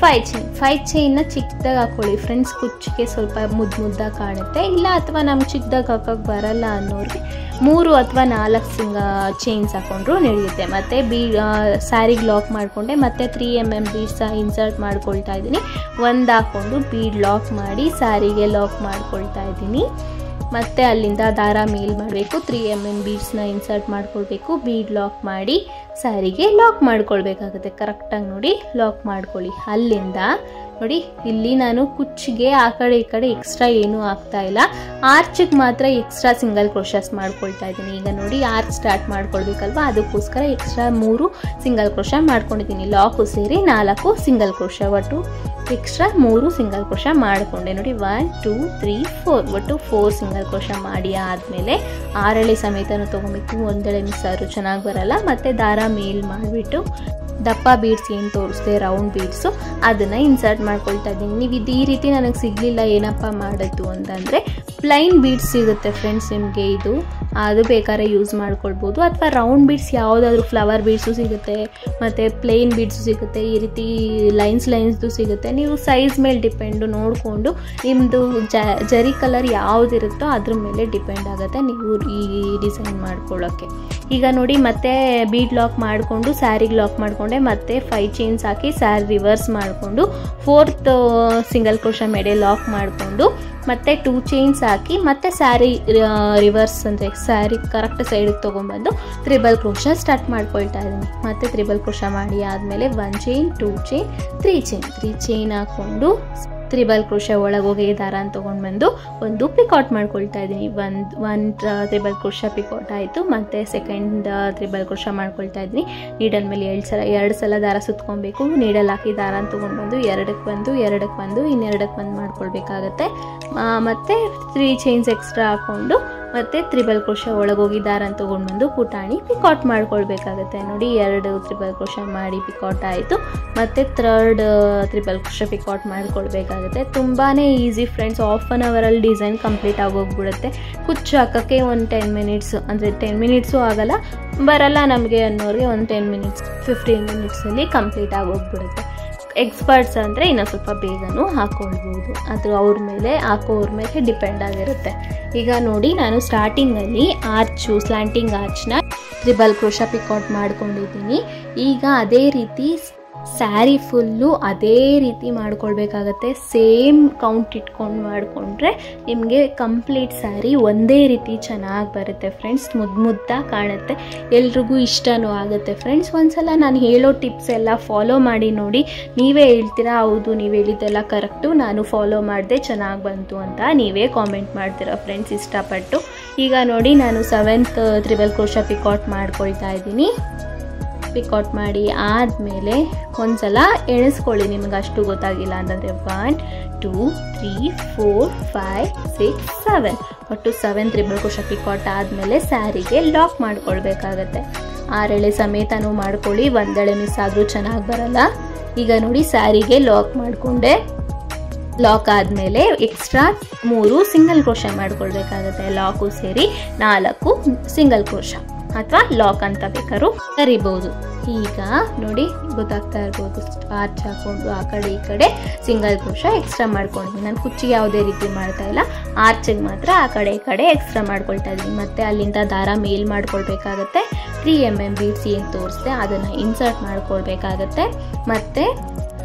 5 ಚೈನ್ನ ಚಿಕ್ಕದಾಗಿ ಹಾಕ್ಕೊಳ್ಳಿ ಫ್ರೆಂಡ್ಸ್. ಕುಚ್ಚಿಗೆ ಸ್ವಲ್ಪ ಮುದ್ದಾಗಿ ಕಾಣುತ್ತೆ. ಇಲ್ಲ ಅಥವಾ ನಮ್ಗೆ ಚಿಕ್ಕದಾಗಿ ಹಾಕೋಕ್ಕೆ ಬರಲ್ಲ ಅನ್ನೋರಿಗೆ 3 ಅಥವಾ 4 ಚೈನ್ಸ್ ಹಾಕೊಂಡ್ರು ನಡೆಯುತ್ತೆ. ಮತ್ತು ಸ್ಯಾರಿಗೆ ಲಾಕ್ ಮಾಡಿಕೊಂಡೆ. ಮತ್ತು 3 mm ಬೀಡ್ಸ್ ಇನ್ಸರ್ಟ್ ಮಾಡ್ಕೊಳ್ತಾ ಇದ್ದೀನಿ. ಒಂದು ಹಾಕ್ಕೊಂಡು ಬೀಡ್ ಲಾಕ್ ಮಾಡಿ ಸ್ಯಾರಿಗೆ ಲಾಕ್ ಮಾಡ್ಕೊಳ್ತಾ ಇದ್ದೀನಿ. ಮತ್ತು ಅಲ್ಲಿಂದ ದಾರ ಮೇಲ್ ಮಾಡಬೇಕು. 3 mm ಬೀಡ್ಸ್ನ ಇನ್ಸರ್ಟ್ ಮಾಡ್ಕೊಳ್ಬೇಕು. ಬೀಡ್ ಲಾಕ್ ಮಾಡಿ ಸ್ಯಾರಿಗೆ ಲಾಕ್ ಮಾಡ್ಕೊಳ್ಬೇಕಾಗುತ್ತೆ. ಕರೆಕ್ಟಾಗಿ ನೋಡಿ ಲಾಕ್ ಮಾಡ್ಕೊಳ್ಳಿ. ಅಲ್ಲಿಂದ ನೋಡಿ ಇಲ್ಲಿ ನಾನು ಕುಚ್ಚಿಗೆ ಆ ಕಡೆ ಈ ಕಡೆ ಎಕ್ಸ್ಟ್ರಾ ಏನೂ ಆಗ್ತಾ ಇಲ್ಲ, ಆರ್ಚಿಗೆ ಮಾತ್ರ ಎಕ್ಸ್ಟ್ರಾ ಸಿಂಗಲ್ ಕ್ರೋಶಸ್ ಮಾಡ್ಕೊಳ್ತಾ ಇದ್ದೀನಿ. ಈಗ ನೋಡಿ ಆರ್ಚ್ ಸ್ಟಾರ್ಟ್ ಮಾಡ್ಕೊಳ್ಬೇಕಲ್ವ, ಅದಕ್ಕೋಸ್ಕರ ಎಕ್ಸ್ಟ್ರಾ 3 ಸಿಂಗಲ್ ಕ್ರೋಶ ಮಾಡ್ಕೊಂಡಿದ್ದೀನಿ. ಲಾಕು ಸೇರಿ 4 ಸಿಂಗಲ್ ಕ್ರೋಶ, ಒಟ್ಟು ಎಕ್ಸ್ಟ್ರಾ 3 ಸಿಂಗಲ್ ಕ್ರೋಶ ಮಾಡಿಕೊಂಡೆ. ನೋಡಿ 1 2 3 4 ಒಟ್ಟು 4 ಸಿಂಗಲ್ ಕ್ರೋಶ ಮಾಡಿ ಆದಮೇಲೆ 6 ಎಳೆ ಸಮೇತನೂ ತೊಗೊಬೇಕು. ಒಂದೆಳೆ ಮಿಸ್ ಆದರೂ ಚೆನ್ನಾಗಿ ಬರಲ್ಲ. ಮತ್ತು ದಾರ ಮೇಲ್ ಮಾಡಿಬಿಟ್ಟು ದಪ್ಪ ಬೀಡ್ಸ್ ಏನು ತೋರಿಸ್ದೆ ರೌಂಡ್ ಬೀಡ್ಸು ಅದನ್ನು ಇನ್ಸರ್ಟ್ ಮಾಡ್ಕೊಳ್ತಾ ಇದ್ದೀನಿ. ನೀವು ಈ ರೀತಿ ನನಗೆ ಸಿಗಲಿಲ್ಲ ಏನಪ್ಪ ಮಾಡೋದು ಅಂತಂದರೆ ಪ್ಲೈನ್ ಬೀಡ್ಸ್ ಸಿಗುತ್ತೆ ಫ್ರೆಂಡ್ಸ್ ನಿಮಗೆ, ಅದು ಬೇಕಾದ್ರೆ ಯೂಸ್ ಮಾಡ್ಕೊಳ್ಬೋದು. ಅಥವಾ ರೌಂಡ್ ಬೀಡ್ಸ್ ಯಾವುದಾದ್ರೂ ಫ್ಲವರ್ ಬೀಡ್ಸು ಸಿಗುತ್ತೆ, ಮತ್ತು ಪ್ಲೇನ್ ಬೀಡ್ಸು ಸಿಗುತ್ತೆ, ಈ ರೀತಿ ಲೈನ್ಸ್ದು ಸಿಗುತ್ತೆ. ನೀವು ಸೈಜ್ ಮೇಲೆ ಡಿಪೆಂಡು ನೋಡಿಕೊಂಡು ನಿಮ್ಮದು ಜರಿ ಕಲರ್ ಯಾವುದಿರುತ್ತೋ ಅದ್ರ ಮೇಲೆ ಡಿಪೆಂಡ್ ಆಗುತ್ತೆ ನೀವು ಈ ಡಿಸೈನ್ ಮಾಡ್ಕೊಳ್ಳೋಕ್ಕೆ. ಈಗ ನೋಡಿ ಮತ್ತೆ ಬೀಡ್ ಲಾಕ್ ಮಾಡಿಕೊಂಡು ಸ್ಯಾರಿಗೆ ಲಾಕ್ ಮಾಡಿಕೊಂಡೆ. ಮತ್ತೆ 5 ಚೈನ್ಸ್ ಹಾಕಿ ಸ್ಯಾರಿ ರಿವರ್ಸ್ ಮಾಡಿಕೊಂಡು 4th ಸಿಂಗಲ್ ಕ್ರೋಶ ಮೇಲೆ ಲಾಕ್ ಮಾಡಿಕೊಂಡು ಮತ್ತೆ 2 ಚೈನ್ಸ್ ಹಾಕಿ ಮತ್ತೆ ಸ್ಯಾರಿ ರಿವರ್ಸ್ ಅಂದರೆ ಸ್ಯಾರಿ ಕರೆಕ್ಟ್ ಸೈಡಿಗೆ ತೊಗೊಂಡ್ಬಂದು 3 ಕ್ರೋಶ ಸ್ಟಾರ್ಟ್ ಮಾಡ್ಕೊಳ್ತಾ ಇದ್ದೀನಿ. ಮತ್ತೆ 3 ಕ್ರೋಶ ಮಾಡಿ ಆದಮೇಲೆ 1 ಚೈನ್ 2 ಚೈನ್ 3 ಚೈನ್ ಹಾಕ್ಕೊಂಡು 3 ಕ್ರೋಶ ಒಳಗೋಗಿ ದಾರ ತೊಗೊಂಡ್ಬಂದು ಒಂದು ಪಿಕಾಟ್ ಮಾಡ್ಕೊಳ್ತಾ ಇದ್ದೀನಿ. ಒಂದು 3 ಕ್ರೋಶ ಪಿಕಾಟ್ ಆಯಿತು. ಮತ್ತು ಸೆಕೆಂಡ್ 3 ಕ್ರೋಶ ಮಾಡ್ಕೊಳ್ತಾ ಇದ್ದೀನಿ. ನೀಡಲ್ ಮೇಲೆ 2 ಸಲ ದಾರ ಸುತ್ಕೊಬೇಕು. ನೀಡಲ್ ಹಾಕಿ ದಾರ ತೊಗೊಂಡ್ಬಂದು 2 ಇನ್ನೆರಡಕ್ಕೆ ಒಂದು ಮಾಡ್ಕೊಳ್ಬೇಕಾಗತ್ತೆ. ಮತ್ತು 3 ಚೈನ್ಸ್ ಎಕ್ಸ್ಟ್ರಾ ಹಾಕ್ಕೊಂಡು ಮತ್ತು 3 ಕ್ರೋಶ ಒಳಗೋಗಿ ದಾರ ತೊಗೊಂಡ್ಬಂದು ಪುಟಾಣಿ ಪಿಕಾಟ್ ಮಾಡ್ಕೊಳ್ಬೇಕಾಗತ್ತೆ. ನೋಡಿ 2 3 ಕ್ರೋಶ ಮಾಡಿ ಪಿಕಾಟ್ ಆಯಿತು. ಮತ್ತು 3rd 3 ಕ್ರೋಶ ಪಿಕಾಟ್ ಮಾಡ್ಕೊಳ್ಬೇಕಾಗುತ್ತೆ. ತುಂಬಾ ಈಸಿ ಫ್ರೆಂಡ್ಸ್, ಹಾಫ್ ಆನ್ ಅವರಲ್ಲಿ ಡಿಸೈನ್ ಕಂಪ್ಲೀಟ್ ಆಗೋಗ್ಬಿಡುತ್ತೆ. ಕುಚ್ಚು ಹಾಕೋಕ್ಕೆ ಒಂದು 10 ಮಿನಿಟ್ಸ್, ಅಂದರೆ 10 ಮಿನಿಟ್ಸು ಆಗಲ್ಲ, ಬರಲ್ಲ ನಮಗೆ ಅನ್ನೋರಿಗೆ ಒಂದು 10 ಮಿನಿಟ್ಸ್ 15 ಮಿನಿಟ್ಸಲ್ಲಿ ಕಂಪ್ಲೀಟ್ ಆಗೋಗ್ಬಿಡುತ್ತೆ. ಎಕ್ಸ್ಪರ್ಟ್ಸ್ ಅಂದರೆ ಇನ್ನೂ ಸ್ವಲ್ಪ ಬೇಗನೂ ಹಾಕ್ಕೊಳ್ಬೋದು, ಅದು ಅವ್ರ ಮೇಲೆ ಡಿಪೆಂಡ್ ಆಗಿರುತ್ತೆ. ಈಗ ನೋಡಿ ನಾನು ಸ್ಟಾರ್ಟಿಂಗಲ್ಲಿ ಸ್ಲ್ಯಾಂಟಿಂಗ್ ಆರ್ಚ್ನ 3 ಕ್ರೋಶ ಪಿಕಾಟ್ ಮಾಡ್ಕೊಂಡಿದ್ದೀನಿ. ಈಗ ಅದೇ ರೀತಿ ಸ್ಯಾರಿ ಫುಲ್ಲು ಅದೇ ರೀತಿ ಮಾಡ್ಕೊಳ್ಬೇಕಾಗತ್ತೆ. ಸೇಮ್ ಕೌಂಟ್ ಇಟ್ಕೊಂಡು ಮಾಡಿಕೊಂಡ್ರೆ ನಿಮಗೆ ಕಂಪ್ಲೀಟ್ ಸ್ಯಾರಿ ಒಂದೇ ರೀತಿ ಚೆನ್ನಾಗಿ ಬರುತ್ತೆ ಫ್ರೆಂಡ್ಸ್. ಮುದ್ದಾಗಿ ಕಾಣುತ್ತೆ, ಎಲ್ರಿಗೂ ಇಷ್ಟನೂ ಆಗುತ್ತೆ ಫ್ರೆಂಡ್ಸ್. ಒಂದ್ಸಲ ನಾನು ಹೇಳೋ ಟಿಪ್ಸ್ ಎಲ್ಲ ಫಾಲೋ ಮಾಡಿ ನೋಡಿ, ನೀವೇ ಹೇಳ್ತೀರಾ ಹೌದು ನೀವು ಹೇಳಿದ್ದೆಲ್ಲ ಕರೆಕ್ಟು, ನಾನು ಫಾಲೋ ಮಾಡಿದೆ ಚೆನ್ನಾಗಿ ಬಂತು ಅಂತ ನೀವೇ ಕಾಮೆಂಟ್ ಮಾಡ್ತೀರಾ ಫ್ರೆಂಡ್ಸ್ ಇಷ್ಟಪಟ್ಟು. ಈಗ ನೋಡಿ ನಾನು 7th 3 ಕ್ರೋಶ ಪಿಕಾಟ್ ಮಾಡ್ಕೊಳ್ತಾ ಇದ್ದೀನಿ. ಪಿಕಾಟ್ ಮಾಡಿ ಆದಮೇಲೆ ಒಂದ್ಸಲ ಎಣಿಸ್ಕೊಳ್ಳಿ, ನಿಮಗೆ ಅಷ್ಟು ಗೊತ್ತಾಗಿಲ್ಲ ಅಂತಂದರೆ 1 2 3 4 5 6 7 ಒಟ್ಟು 7 3 ಕ್ರೋಶ ಪಿಕಾಟ್ ಆದಮೇಲೆ ಸ್ಯಾರಿಗೆ ಲಾಕ್ ಮಾಡ್ಕೊಳ್ಬೇಕಾಗತ್ತೆ. 6 ಎಳೆ ಸಮೇತನೂ ಮಾಡ್ಕೊಳ್ಳಿ, ಒಂದೆಳೆ ಮಿಸ್ ಆದರೂ ಚೆನ್ನಾಗಿ ಬರಲ್ಲ. ಈಗ ನೋಡಿ ಸ್ಯಾರಿಗೆ ಲಾಕ್ ಮಾಡಿಕೊಂಡೆ. ಲಾಕ್ ಆದಮೇಲೆ ಎಕ್ಸ್ಟ್ರಾ 3 ಸಿಂಗಲ್ ಕ್ರೋಶ ಮಾಡ್ಕೊಳ್ಬೇಕಾಗತ್ತೆ. ಲಾಕು ಸೇರಿ 4 ಸಿಂಗಲ್ ಕ್ರೋಶ ಅಥವಾ ಲಾಕ್ ಅಂತ ಬೇಕಾದ್ರೂ ಕರಿಬಹುದು. ಈಗ ನೋಡಿ ಗೊತ್ತಾಗ್ತಾ ಇರ್ಬೋದು, ಆರ್ಚ್ ಹಾಕೊಂಡು ಆ ಕಡೆ ಈ ಕಡೆ ಸಿಂಗಲ್ ಕ್ರೋಶ ಎಕ್ಸ್ಟ್ರಾ ಮಾಡ್ಕೊಂಡಿದ್ದೀನಿ. ನಾನು ಕುಚ್ಚಿಗೆ ಯಾವುದೇ ರೀತಿ ಮಾಡ್ತಾ ಇಲ್ಲ, ಆರ್ಚಿಗೆ ಮಾತ್ರ ಆ ಕಡೆ ಈ ಕಡೆ ಎಕ್ಸ್ಟ್ರಾ ಮಾಡ್ಕೊಳ್ತಾ ಇದ್ದೀನಿ. ಮತ್ತು ಅಲ್ಲಿಂದ ದಾರ ಮೇಲ್ ಮಾಡ್ಕೊಳ್ಬೇಕಾಗತ್ತೆ. 3 mm ಬೀಡ್ಸ್ ಏನು ತೋರಿಸ್ದೆ ಅದನ್ನು ಇನ್ಸರ್ಟ್ ಮಾಡ್ಕೊಳ್ಬೇಕಾಗತ್ತೆ. ಮತ್ತು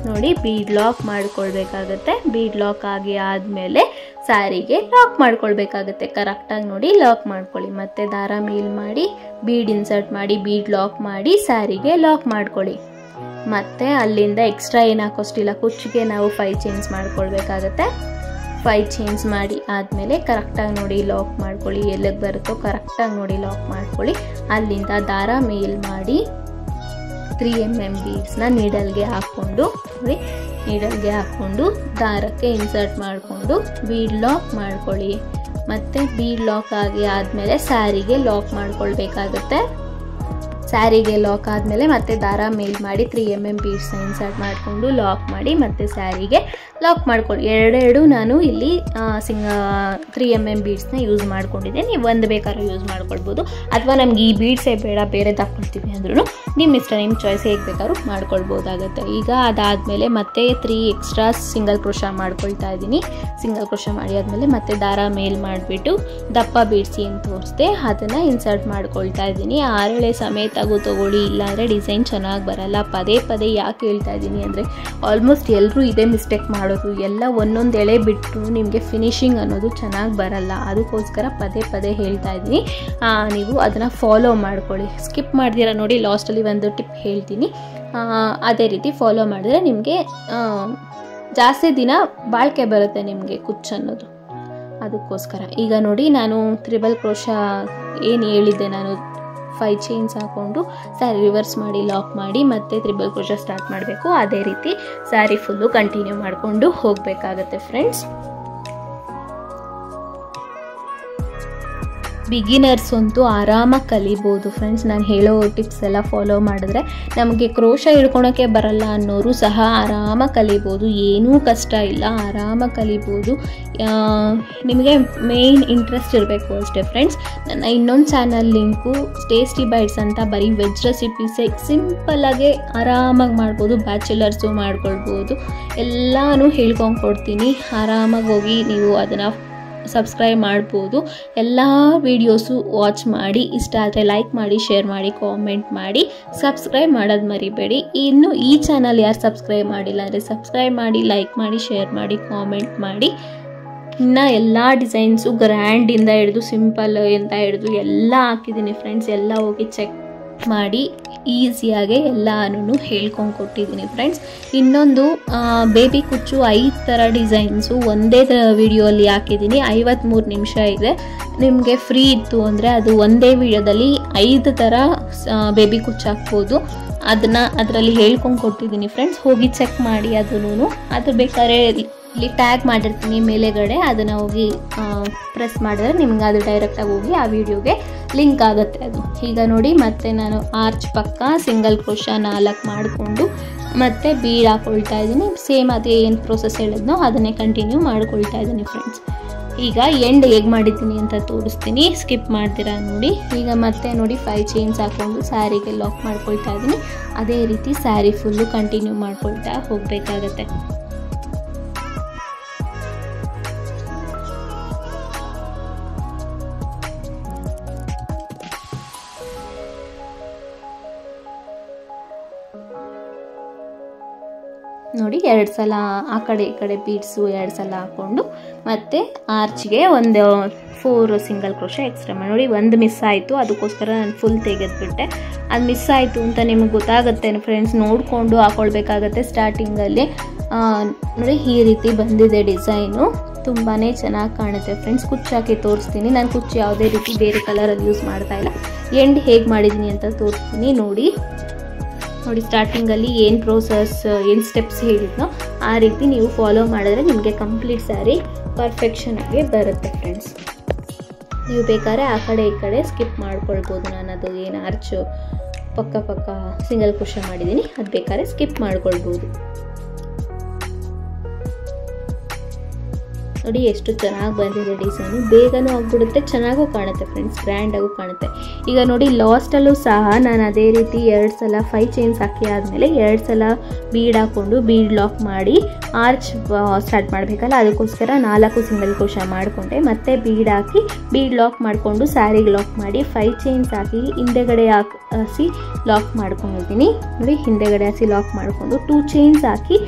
ನೋಡಿ ಬೀಡ್ ಲಾಕ್ ಮಾಡ್ಕೊಳ್ಬೇಕಾಗತ್ತೆ. ಬೀಡ್ ಲಾಕ್ ಆಗಿ ಆದಮೇಲೆ ಸ್ಯಾರಿಗೆ ಲಾಕ್ ಮಾಡ್ಕೊಳ್ಬೇಕಾಗುತ್ತೆ. ಕರೆಕ್ಟಾಗಿ ನೋಡಿ ಲಾಕ್ ಮಾಡ್ಕೊಳ್ಳಿ. ಮತ್ತೆ ದಾರ ಮೇಲ್ ಮಾಡಿ ಬೀಡ್ ಇನ್ಸರ್ಟ್ ಮಾಡಿ ಬೀಡ್ ಲಾಕ್ ಮಾಡಿ ಸ್ಯಾರಿಗೆ ಲಾಕ್ ಮಾಡ್ಕೊಳ್ಳಿ. ಮತ್ತು ಅಲ್ಲಿಂದ ಎಕ್ಸ್ಟ್ರಾ ಏನು ಹಾಕೋಷ್ಟಿಲ್ಲ, ಕುಚ್ಚಿಗೆ ನಾವು 5 ಚೈನ್ಸ್ ಮಾಡ್ಕೊಳ್ಬೇಕಾಗತ್ತೆ. 5 ಚೈನ್ಸ್ ಮಾಡಿ ಆದಮೇಲೆ ಕರೆಕ್ಟಾಗಿ ನೋಡಿ ಲಾಕ್ ಮಾಡ್ಕೊಳ್ಳಿ. ಎಲ್ಲಿಗೆ ಬರುತ್ತೋ ಕರೆಕ್ಟಾಗಿ ನೋಡಿ ಲಾಕ್ ಮಾಡ್ಕೊಳ್ಳಿ. ಅಲ್ಲಿಂದ ದಾರ ಮೇಲ್ ಮಾಡಿ 3mm ಬೀಡ್ಸ್ನ ನೀಡಲ್ಗೆ ಹಾಕ್ಕೊಂಡು ನೋಡಿ, ನೀಡಲ್ಗೆ ಹಾಕ್ಕೊಂಡು ದಾರಕ್ಕೆ ಇನ್ಸರ್ಟ್ ಮಾಡಿಕೊಂಡು ಬೀಡ್ ಲಾಕ್ ಮಾಡ್ಕೊಳ್ಳಿ. ಮತ್ತು ಬೀಡ್ ಲಾಕ್ ಆದಮೇಲೆ ಸ್ಯಾರಿಗೆ ಲಾಕ್ ಮಾಡ್ಕೊಳ್ಬೇಕಾಗತ್ತೆ. ಸ್ಯಾರಿಗೆ ಲಾಕ್ ಆದಮೇಲೆ ಮತ್ತೆ ದಾರ ಮೇಲ್ ಮಾಡಿ 3mm ಬೀಡ್ಸ್ನ ಇನ್ಸರ್ಟ್ ಮಾಡಿಕೊಂಡು ಲಾಕ್ ಮಾಡಿ ಮತ್ತೆ ಸ್ಯಾರಿಗೆ ಲಾಕ್ ಮಾಡ್ಕೊಳ್ಳಿ. ಎರಡೆರಡು ನಾನು ಇಲ್ಲಿ 3mm ಬೀಡ್ಸ್ನ ಯೂಸ್ ಮಾಡ್ಕೊಂಡಿದ್ದೆ. ನೀವು ಒಂದು ಬೇಕಾದ್ರೂ ಯೂಸ್ ಮಾಡ್ಕೊಳ್ಬೋದು, ಅಥವಾ ನಮ್ಗೆ ಈ ಬೀಡ್ಸೇ ಬೇಡ ಬೇರೆ ತಗೊಳ್ತೀವಿ ಅಂದ್ರೂ ನಿಮ್ಮ ಇಷ್ಟ, ನಿಮ್ಮ ಚಾಯ್ಸ್ ಹೇಗೆ ಬೇಕಾದ್ರೂ ಮಾಡ್ಕೊಳ್ಬೋದಾಗತ್ತೆ. ಈಗ ಅದಾದಮೇಲೆ ಮತ್ತೆ 3 ಎಕ್ಸ್ಟ್ರಾ ಸಿಂಗಲ್ ಕ್ರೋಶಾ ಮಾಡ್ಕೊಳ್ತಾ ಇದ್ದೀನಿ. ಸಿಂಗಲ್ ಕ್ರೋಶಾ ಮಾಡಿ ಆದಮೇಲೆ ಮತ್ತೆ ದಾರ ಮೇಲ್ ಮಾಡಿಬಿಟ್ಟು ದಪ್ಪ ಬೀಡ್ಸ್ ಏನು ತೋರಿಸ್ದೆ ಅದನ್ನು ಇನ್ಸರ್ಟ್ ಮಾಡ್ಕೊಳ್ತಾ ಇದ್ದೀನಿ. ಆರಳೆ ಸಮೇತ ತಗೊಳ್ಳಿ, ಇಲ್ಲಾಂದರೆ ಡಿಸೈನ್ ಚೆನ್ನಾಗಿ ಬರಲ್ಲ. ಪದೇ ಪದೇ ಯಾಕೆ ಹೇಳ್ತಾ ಇದ್ದೀನಿ ಅಂದರೆ ಆಲ್ಮೋಸ್ಟ್ ಎಲ್ಲರೂ ಇದೇ ಮಿಸ್ಟೇಕ್ ಮಾಡೋದು, ಎಲ್ಲ ಒಂದೊಂದು ಎಳೆ ಬಿಟ್ಟು ನಿಮಗೆ ಫಿನಿಶಿಂಗ್ ಅನ್ನೋದು ಚೆನ್ನಾಗಿ ಬರಲ್ಲ. ಅದಕ್ಕೋಸ್ಕರ ಪದೇ ಪದೇ ಹೇಳ್ತಾ ಇದ್ದೀನಿ, ನೀವು ಅದನ್ನು ಫಾಲೋ ಮಾಡ್ಕೊಳ್ಳಿ. ಸ್ಕಿಪ್ ಮಾಡ್ದಿರ ನೋಡಿ, ಲಾಸ್ಟಲ್ಲಿ ಒಂದು ಟಿಪ್ ಹೇಳ್ತೀನಿ, ಅದೇ ರೀತಿ ಫಾಲೋ ಮಾಡಿದ್ರೆ ನಿಮಗೆ ಜಾಸ್ತಿ ದಿನ ಬಾಳಿಕೆ ಬರುತ್ತೆ ನಿಮಗೆ ಕುಚ್ಚು ಅನ್ನೋದು. ಅದಕ್ಕೋಸ್ಕರ ಈಗ ನೋಡಿ, ನಾನು ತ್ರಿಬಲ್ ಕ್ರೋಶಾ ಏನು ಹೇಳಿದ್ದೆ, ನಾನು 5 ಚೈನ್ಸ್ ಹಾಕ್ಕೊಂಡು ಸ್ಯಾರಿ ರಿವರ್ಸ್ ಮಾಡಿ ಲಾಕ್ ಮಾಡಿ ಮತ್ತೆ ತ್ರಿಬಲ್ ಕ್ರೋಶಾ ಸ್ಟಾರ್ಟ್ ಮಾಡಬೇಕು. ಅದೇ ರೀತಿ ಸ್ಯಾರಿ ಫುಲ್ಲು ಕಂಟಿನ್ಯೂ ಮಾಡಿಕೊಂಡು ಹೋಗಬೇಕಾಗತ್ತೆ ಫ್ರೆಂಡ್ಸ್. ಬಿಗಿನರ್ಸ್ ಅಂತೂ ಆರಾಮಾಗಿ ಕಲಿಬೋದು ಫ್ರೆಂಡ್ಸ್. ನಾನು ಹೇಳೋ ಟಿಪ್ಸ್ ಎಲ್ಲ ಫಾಲೋ ಮಾಡಿದ್ರೆ ನಮಗೆ ಕ್ರೋಶಾ ಹಿಡ್ಕೊಳಕ್ಕೆ ಬರಲ್ಲ ಅನ್ನೋರು ಸಹ ಆರಾಮಾಗಿ ಕಲಿಬೋದು. ಏನೂ ಕಷ್ಟ ಇಲ್ಲ, ಆರಾಮಾಗಿ ಕಲಿಬೋದು. ನಿಮಗೆ ಮೇಯ್ನ್ ಇಂಟ್ರೆಸ್ಟ್ ಇರಬೇಕು ಅಷ್ಟೇ ಫ್ರೆಂಡ್ಸ್. ನನ್ನ ಇನ್ನೊಂದು ಚಾನಲ್ ಲಿಂಕು ಟೇಸ್ಟಿ ಬೈಟ್ಸ್ ಅಂತ, ಬರೀ ವೆಜ್ ರೆಸಿಪೀಸ್ ಸಿಂಪಲ್ಲಾಗೆ ಆರಾಮಾಗಿ ಮಾಡ್ಬೋದು, ಬ್ಯಾಚುಲರ್ಸು ಮಾಡ್ಕೊಳ್ಬೋದು. ಎಲ್ಲನೂ ಹೇಳ್ಕೊಂಡು ಕೊಡ್ತೀನಿ, ಆರಾಮಾಗಿ ಹೋಗಿ ನೀವು ಅದನ್ನು ಸಬ್ಸ್ಕ್ರೈಬ್ ಮಾಡ್ಬೋದು. ಎಲ್ಲ ವೀಡಿಯೋಸು ವಾಚ್ ಮಾಡಿ, ಇಷ್ಟ ಆದರೆ ಲೈಕ್ ಮಾಡಿ, ಶೇರ್ ಮಾಡಿ, ಕಾಮೆಂಟ್ ಮಾಡಿ, ಸಬ್ಸ್ಕ್ರೈಬ್ ಮಾಡೋದು ಮರಿಬೇಡಿ. ಇನ್ನು ಈ ಚಾನಲ್ ಯಾರು ಸಬ್ಸ್ಕ್ರೈಬ್ ಮಾಡಿಲ್ಲ ಅಂದರೆ ಸಬ್ಸ್ಕ್ರೈಬ್ ಮಾಡಿ, ಲೈಕ್ ಮಾಡಿ, ಶೇರ್ ಮಾಡಿ, ಕಾಮೆಂಟ್ ಮಾಡಿ. ಇನ್ನು ಎಲ್ಲ ಡಿಸೈನ್ಸು ಗ್ರ್ಯಾಂಡಿಂದ ಹಿಡಿದು ಸಿಂಪಲ್ ಇಂದ ಹಿಡಿದು ಎಲ್ಲ ಹಾಕಿದ್ದೀನಿ ಫ್ರೆಂಡ್ಸ್. ಎಲ್ಲ ಹೋಗಿ ಚೆಕ್ ಮಾಡಿ ಈಸಿಯಾಗೆ ಎಲ್ಲನೂ ಹೇಳ್ಕೊಂಡು ಕೊಟ್ಟಿದ್ದೀನಿ ಫ್ರೆಂಡ್ಸ್. ಇನ್ನೊಂದು ಬೇಬಿ ಕುಚ್ಚು 5 ಥರ ಡಿಸೈನ್ಸು ಒಂದೇ ವಿಡಿಯೋಲಿ ಹಾಕಿದ್ದೀನಿ. 53 ನಿಮಿಷ ಇದೆ. ನಿಮಗೆ ಫ್ರೀ ಇತ್ತು ಅಂದರೆ ಅದು ಒಂದೇ ವಿಡಿಯೋದಲ್ಲಿ 5 ಥರ ಬೇಬಿ ಕುಚ್ಚು ಹಾಕ್ಬೋದು. ಅದರಲ್ಲಿ ಹೇಳ್ಕೊಂಡು ಕೊಟ್ಟಿದ್ದೀನಿ ಫ್ರೆಂಡ್ಸ್, ಹೋಗಿ ಚೆಕ್ ಮಾಡಿ. ಅದು ಬೇಕಾದ್ರೆ ಇಲ್ಲಿ ಟ್ಯಾಗ್ ಮಾಡಿರ್ತೀನಿ ಮೇಲೆಗಡೆ, ಅದನ್ನು ಹೋಗಿ ಪ್ರೆಸ್ ಮಾಡಿದ್ರೆ ನಿಮ್ಗೆ ಅದು ಡೈರೆಕ್ಟಾಗಿ ಹೋಗಿ ಆ ವಿಡಿಯೋಗೆ ಲಿಂಕ್ ಆಗುತ್ತೆ ಅದು. ಈಗ ನೋಡಿ, ಮತ್ತೆ ನಾನು ಆರ್ಚ್ ಪಕ್ಕ ಸಿಂಗಲ್ ಕ್ರೋಶಾ 4 ಮಾಡಿಕೊಂಡು ಮತ್ತೆ ಬೀಡ್ ಹಾಕ್ಕೊಳ್ತಾ ಇದ್ದೀನಿ. ಸೇಮ್ ಅದೇ ಏನು ಪ್ರೋಸೆಸ್ ಹೇಳಿದ್ನೋ ಅದನ್ನೇ ಕಂಟಿನ್ಯೂ ಮಾಡ್ಕೊಳ್ತಾ ಇದ್ದೀನಿ ಫ್ರೆಂಡ್ಸ್. ಈಗ ಎಂಡ್ ಹೇಗೆ ಮಾಡಿದ್ದೀನಿ ಅಂತ ತೋರಿಸ್ತೀನಿ, ಸ್ಕಿಪ್ ಮಾಡ್ತೀರಾ ನೋಡಿ. ಈಗ ಮತ್ತೆ ನೋಡಿ 5 ಚೈನ್ಸ್ ಹಾಕ್ಕೊಂಡು ಸ್ಯಾರಿಗೆ ಲಾಕ್ ಮಾಡ್ಕೊಳ್ತಾ ಇದ್ದೀನಿ. ಅದೇ ರೀತಿ ಸ್ಯಾರಿ ಫುಲ್ಲು ಕಂಟಿನ್ಯೂ ಮಾಡ್ಕೊಳ್ತಾ ಹೋಗಬೇಕಾಗತ್ತೆ. ನೋಡಿ 2 ಸಲ ಆ ಕಡೆ ಈ ಕಡೆ ಬೀಡ್ಸು 2 ಸಲ ಹಾಕ್ಕೊಂಡು ಮತ್ತು ಆರ್ಚ್ಗೆ ಒಂದು 4 ಸಿಂಗಲ್ ಕ್ರೋಶಾ ಎಕ್ಸ್ಟ್ರಾ ಮಾಡಿ. ನೋಡಿ, ಒಂದು ಮಿಸ್ ಆಯಿತು, ಅದಕ್ಕೋಸ್ಕರ ನಾನು ಫುಲ್ ತೆಗೆದುಬಿಟ್ಟೆ. ಅದು ಮಿಸ್ ಆಯಿತು ಅಂತ ನಿಮಗೆ ಗೊತ್ತಾಗುತ್ತೆ ಫ್ರೆಂಡ್ಸ್, ನೋಡಿಕೊಂಡು ಹಾಕ್ಕೊಳ್ಬೇಕಾಗತ್ತೆ. ಸ್ಟಾರ್ಟಿಂಗಲ್ಲಿ ನೋಡಿ ಈ ರೀತಿ ಬಂದಿದೆ ಡಿಸೈನು, ತುಂಬಾ ಚೆನ್ನಾಗಿ ಕಾಣುತ್ತೆ ಫ್ರೆಂಡ್ಸ್. ಕುಚ್ಚು ಹಾಕಿ ತೋರಿಸ್ತೀನಿ. ನಾನು ಕುಚ್ಚು ಯಾವುದೇ ರೀತಿ ಬೇರೆ ಕಲರಲ್ಲಿ ಯೂಸ್ ಮಾಡ್ತಾಯಿಲ್ಲ. ಎಂಡ್ ಹೇಗೆ ಮಾಡಿದ್ದೀನಿ ಅಂತ ತೋರಿಸ್ತೀನಿ ನೋಡಿ. ಸ್ಟಾರ್ಟಿಂಗಲ್ಲಿ ಏನು ಪ್ರೋಸೆಸ್, ಏನು ಸ್ಟೆಪ್ಸ್ ಹೇಳಿದ್ನೋ ಆ ರೀತಿ ನೀವು ಫಾಲೋ ಮಾಡಿದ್ರೆ ನಿಮಗೆ ಕಂಪ್ಲೀಟ್ ಸ್ಯಾರಿ ಪರ್ಫೆಕ್ಷನ್ ಆಗಿ ಬರುತ್ತೆ ಫ್ರೆಂಡ್ಸ್. ನೀವು ಬೇಕಾದ್ರೆ ಆ ಕಡೆ ಈ ಕಡೆ ಸ್ಕಿಪ್ ಮಾಡ್ಕೊಳ್ಬೋದು. ನಾನು ಅದು ಏನು ಆರ್ಚು ಪಕ್ಕ ಸಿಂಗಲ್ ಕ್ರೋಶಾ ಮಾಡಿದ್ದೀನಿ, ಅದು ಬೇಕಾದ್ರೆ ಸ್ಕಿಪ್ ಮಾಡ್ಕೊಳ್ಬೋದು. ನೋಡಿ ಎಷ್ಟು ಚೆನ್ನಾಗಿ ಬಂದಿದೆ ಡಿಸೈನು, ಬೇಗನೂ ಆಗಿಬಿಡುತ್ತೆ, ಚೆನ್ನಾಗೂ ಕಾಣುತ್ತೆ ಫ್ರೆಂಡ್ಸ್, ಗ್ರ್ಯಾಂಡಾಗೂ ಕಾಣುತ್ತೆ. ಈಗ ನೋಡಿ ಲಾಸ್ಟಲ್ಲೂ ಸಹ ನಾನು ಅದೇ ರೀತಿ 2 ಸಲ 5 ಚೈನ್ಸ್ ಹಾಕಿ ಆದಮೇಲೆ 2 ಸಲ ಬೀಡ್ ಹಾಕ್ಕೊಂಡು ಬೀಡ್ ಲಾಕ್ ಮಾಡಿ ಆರ್ಚ್ ಸ್ಟಾರ್ಟ್ ಮಾಡಬೇಕಲ್ಲ, ಅದಕ್ಕೋಸ್ಕರ 4 ಸಿಂಗಲ್ ಕ್ರೋಶಾ ಮಾಡಿಕೊಂಡೆ. ಮತ್ತೆ ಬೀಡ್ ಹಾಕಿ ಬೀಡ್ ಲಾಕ್ ಮಾಡಿಕೊಂಡು ಸ್ಯಾರಿಗೆ ಲಾಕ್ ಮಾಡಿ 5 ಚೈನ್ಸ್ ಹಾಕಿ ಹಿಂದೆಗಡೆ ಹಾಸಿ ಲಾಕ್ ಮಾಡ್ಕೊಂಡಿದ್ದೀನಿ. ನೋಡಿ ಹಿಂದೆಗಡೆ ಹಾಸಿ ಲಾಕ್ ಮಾಡಿಕೊಂಡು 2 ಚೈನ್ಸ್ ಹಾಕಿ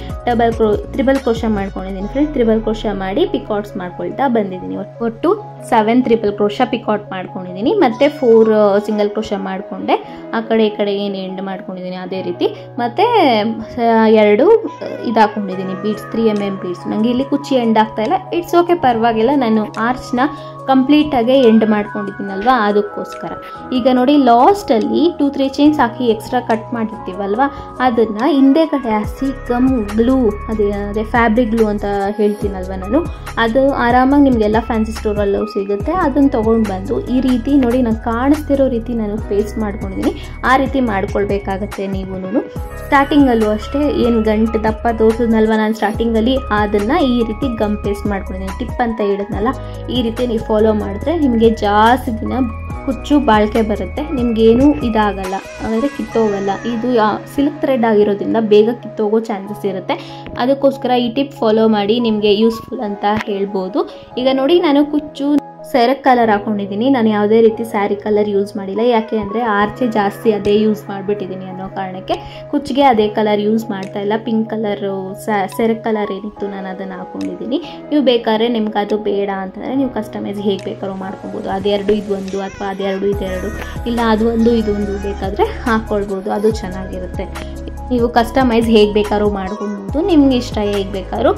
ತ್ರಿಬಲ್ ಕ್ರೋಶಾ ಮಾಡ್ಕೊಂಡಿದ್ದೀನಿ ಫ್ರೆಂಡ್ಸ್. ತ್ರಿಬಲ್ ಕ್ರೋಶಾ ಮಾಡಿ ಪಿಕಾಕ್ ಪಿಕಾಟ್ಸ್ ಮಾಡ್ಕೊಳ್ತಾ ಬಂದಿದ್ದೀನಿ. ಒಟ್ಟು 7 ಟ್ರಿಪಲ್ ಕ್ರೋಶ ಪಿಕಾಟ್ ಮಾಡ್ಕೊಂಡಿದ್ದೀನಿ, ಮತ್ತು 4 ಸಿಂಗಲ್ ಕ್ರೋಶ ಮಾಡಿಕೊಂಡೆ. ಆ ಕಡೆ ಈ ಕಡೆ ಏನು ಎಂಡ್ ಮಾಡ್ಕೊಂಡಿದ್ದೀನಿ ಅದೇ ರೀತಿ, ಮತ್ತು 2 ಇದು ಹಾಕ್ಕೊಂಡಿದ್ದೀನಿ ಬೀಡ್ಸ್, 3mm ಬೀಡ್ಸ್. ನನಗೆ ಇಲ್ಲಿ ಕುಚ್ಚಿ ಎಂಡ್ ಆಗ್ತಾ ಇಲ್ಲ, ಇಟ್ಸ್ ಓಕೆ, ಪರವಾಗಿಲ್ಲ. ನಾನು ಆರ್ಚ್ನ ಕಂಪ್ಲೀಟಾಗೆ ಎಂಡ್ ಮಾಡ್ಕೊಂಡಿದ್ದೀನಲ್ವ, ಅದಕ್ಕೋಸ್ಕರ. ಈಗ ನೋಡಿ ಲಾಸ್ಟಲ್ಲಿ 2-3 ಚೈನ್ಸ್ ಹಾಕಿ ಎಕ್ಸ್ಟ್ರಾ ಕಟ್ ಮಾಡಿರ್ತೀವಲ್ವ, ಅದನ್ನು ಹಿಂದೆ ಕಡೆ ಹಾಸಿ ಗಮ್ ಗ್ಲೂ, ಅದೇ ಫ್ಯಾಬ್ರಿಕ್ ಗ್ಲೂ ಅಂತ ಹೇಳ್ತೀನಲ್ವ ನಾನು, ಅದು ಆರಾಮಾಗಿ ನಿಮಗೆಲ್ಲ ಫ್ಯಾನ್ಸಿ ಸ್ಟೋರಲ್ಲೂ ಸಿಗುತ್ತೆ. ಅದನ್ನು ತೊಗೊಂಡು ಬಂದು ಈ ರೀತಿ ನೋಡಿ, ನಾನು ಕಾಣಿಸ್ತಿರೋ ರೀತಿ ನಾನು ಪೇಸ್ಟ್ ಮಾಡ್ಕೊಂಡಿದ್ದೀನಿ. ಆ ರೀತಿ ಮಾಡ್ಕೊಳ್ಬೇಕಾಗತ್ತೆ ನೀವು. ಸ್ಟಾರ್ಟಿಂಗಲ್ಲೂ ಅಷ್ಟೇ, ಏನು ಗಂಟು ದಪ್ಪ ತೋರಿಸಿದ್ನಲ್ವ ನಾನು ಸ್ಟಾರ್ಟಿಂಗಲ್ಲಿ, ಅದನ್ನು ಈ ರೀತಿ ಗಮ್ ಪೇಸ್ಟ್ ಮಾಡ್ಕೊಂಡಿದ್ದೀನಿ. ಟಿಪ್ ಅಂತ ಹೇಳಿದ್ನಲ್ಲ, ಈ ರೀತಿ ನೀವು ಫಾಲೋ ಮಾಡಿದ್ರೆ ನಿಮಗೆ ಜಾಸ್ತಿ ದಿನ ಕುಚ್ಚು ಬಾಳಿಕೆ ಬರುತ್ತೆ, ನಿಮಗೇನು ಇದಾಗಲ್ಲ, ಅಂದರೆ ಕಿತ್ತೋಗಲ್ಲ. ಇದು ಸಿಲ್ಕ್ ಥ್ರೆಡ್ ಆಗಿರೋದ್ರಿಂದ ಬೇಗ ಕಿತ್ತೋಗೋ ಚಾನ್ಸಸ್ ಇರುತ್ತೆ. ಅದಕ್ಕೋಸ್ಕರ ಈ ಟಿಪ್ ಫಾಲೋ ಮಾಡಿ, ನಿಮಗೆ ಯೂಸ್ಫುಲ್ ಅಂತ ಹೇಳ್ಬೋದು. ಈಗ ನೋಡಿ, ನಾನು ಕುಚ್ಚು ಸೆರಕ್ ಕಲರ್ ಹಾಕೊಂಡಿದ್ದೀನಿ. ನಾನು ಯಾವುದೇ ರೀತಿ ಸ್ಯಾರಿ ಕಲರ್ ಯೂಸ್ ಮಾಡಿಲ್ಲ, ಯಾಕೆ ಅಂದರೆ ಆರ್ಚೆ ಜಾಸ್ತಿ ಅದೇ ಯೂಸ್ ಮಾಡಿಬಿಟ್ಟಿದ್ದೀನಿ ಅನ್ನೋ ಕಾರಣಕ್ಕೆ ಕುಚ್ಚಿಗೆ ಅದೇ ಕಲರ್ ಯೂಸ್ ಮಾಡ್ತಾ ಇಲ್ಲ. ಪಿಂಕ್ ಕಲರು ಸೆರಕ್ ಕಲರ್ ಏನಿತ್ತು ನಾನು ಅದನ್ನು ಹಾಕೊಂಡಿದ್ದೀನಿ. ನೀವು ಬೇಕಾದ್ರೆ ನಿಮ್ಗೆ ಅದು ಬೇಡ ಅಂತಂದರೆ ನೀವು ಕಸ್ಟಮೈಸ್ ಹೇಗೆ ಬೇಕಾದ್ರೂ ಮಾಡ್ಕೊಬೋದು. ಅದೆರಡು ಇದು ಒಂದು, ಅಥವಾ ಅದೆರಡು ಇದೆರಡು, ಇಲ್ಲ ಅದು ಒಂದು ಇದೊಂದು ಬೇಕಾದರೆ ಹಾಕ್ಕೊಳ್ಬೋದು, ಅದು ಚೆನ್ನಾಗಿರುತ್ತೆ. ನೀವು ಕಸ್ಟಮೈಸ್ ಹೇಗೆ ಬೇಕಾದ್ರೂ ಮಾಡ್ಕೊಬೋದು, ನಿಮ್ಗೆ ಇಷ್ಟ ಹೇಗೆ ಬೇಕಾದ್ರೂ.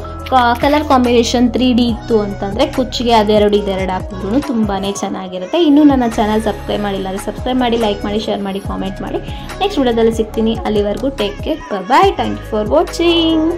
ಕಲರ್ ಕಾಂಬಿನೇಷನ್ 3D ಇತ್ತು ಅಂತಂದರೆ ಕುಚ್ಚಿಗೆ ಅದೆರಡು ಇದೆರಡು ಹಾಕಿದ್ರು ತುಂಬಾ ಚೆನ್ನಾಗಿರುತ್ತೆ. ಇನ್ನೂ ನನ್ನ ಚಾನಲ್ ಸಬ್ಸ್ಕ್ರೈಬ್ ಮಾಡಿಲ್ಲ ಅಂದರೆ ಸಬ್ಸ್ಕ್ರೈಬ್ ಮಾಡಿ, ಲೈಕ್ ಮಾಡಿ, ಶೇರ್ ಮಾಡಿ, ಕಾಮೆಂಟ್ ಮಾಡಿ. ನೆಕ್ಸ್ಟ್ ವಿಡಿಯೋದಲ್ಲಿ ಸಿಗ್ತೀನಿ. ಅಲ್ಲಿವರೆಗೂ take care, bye, thank you for watching.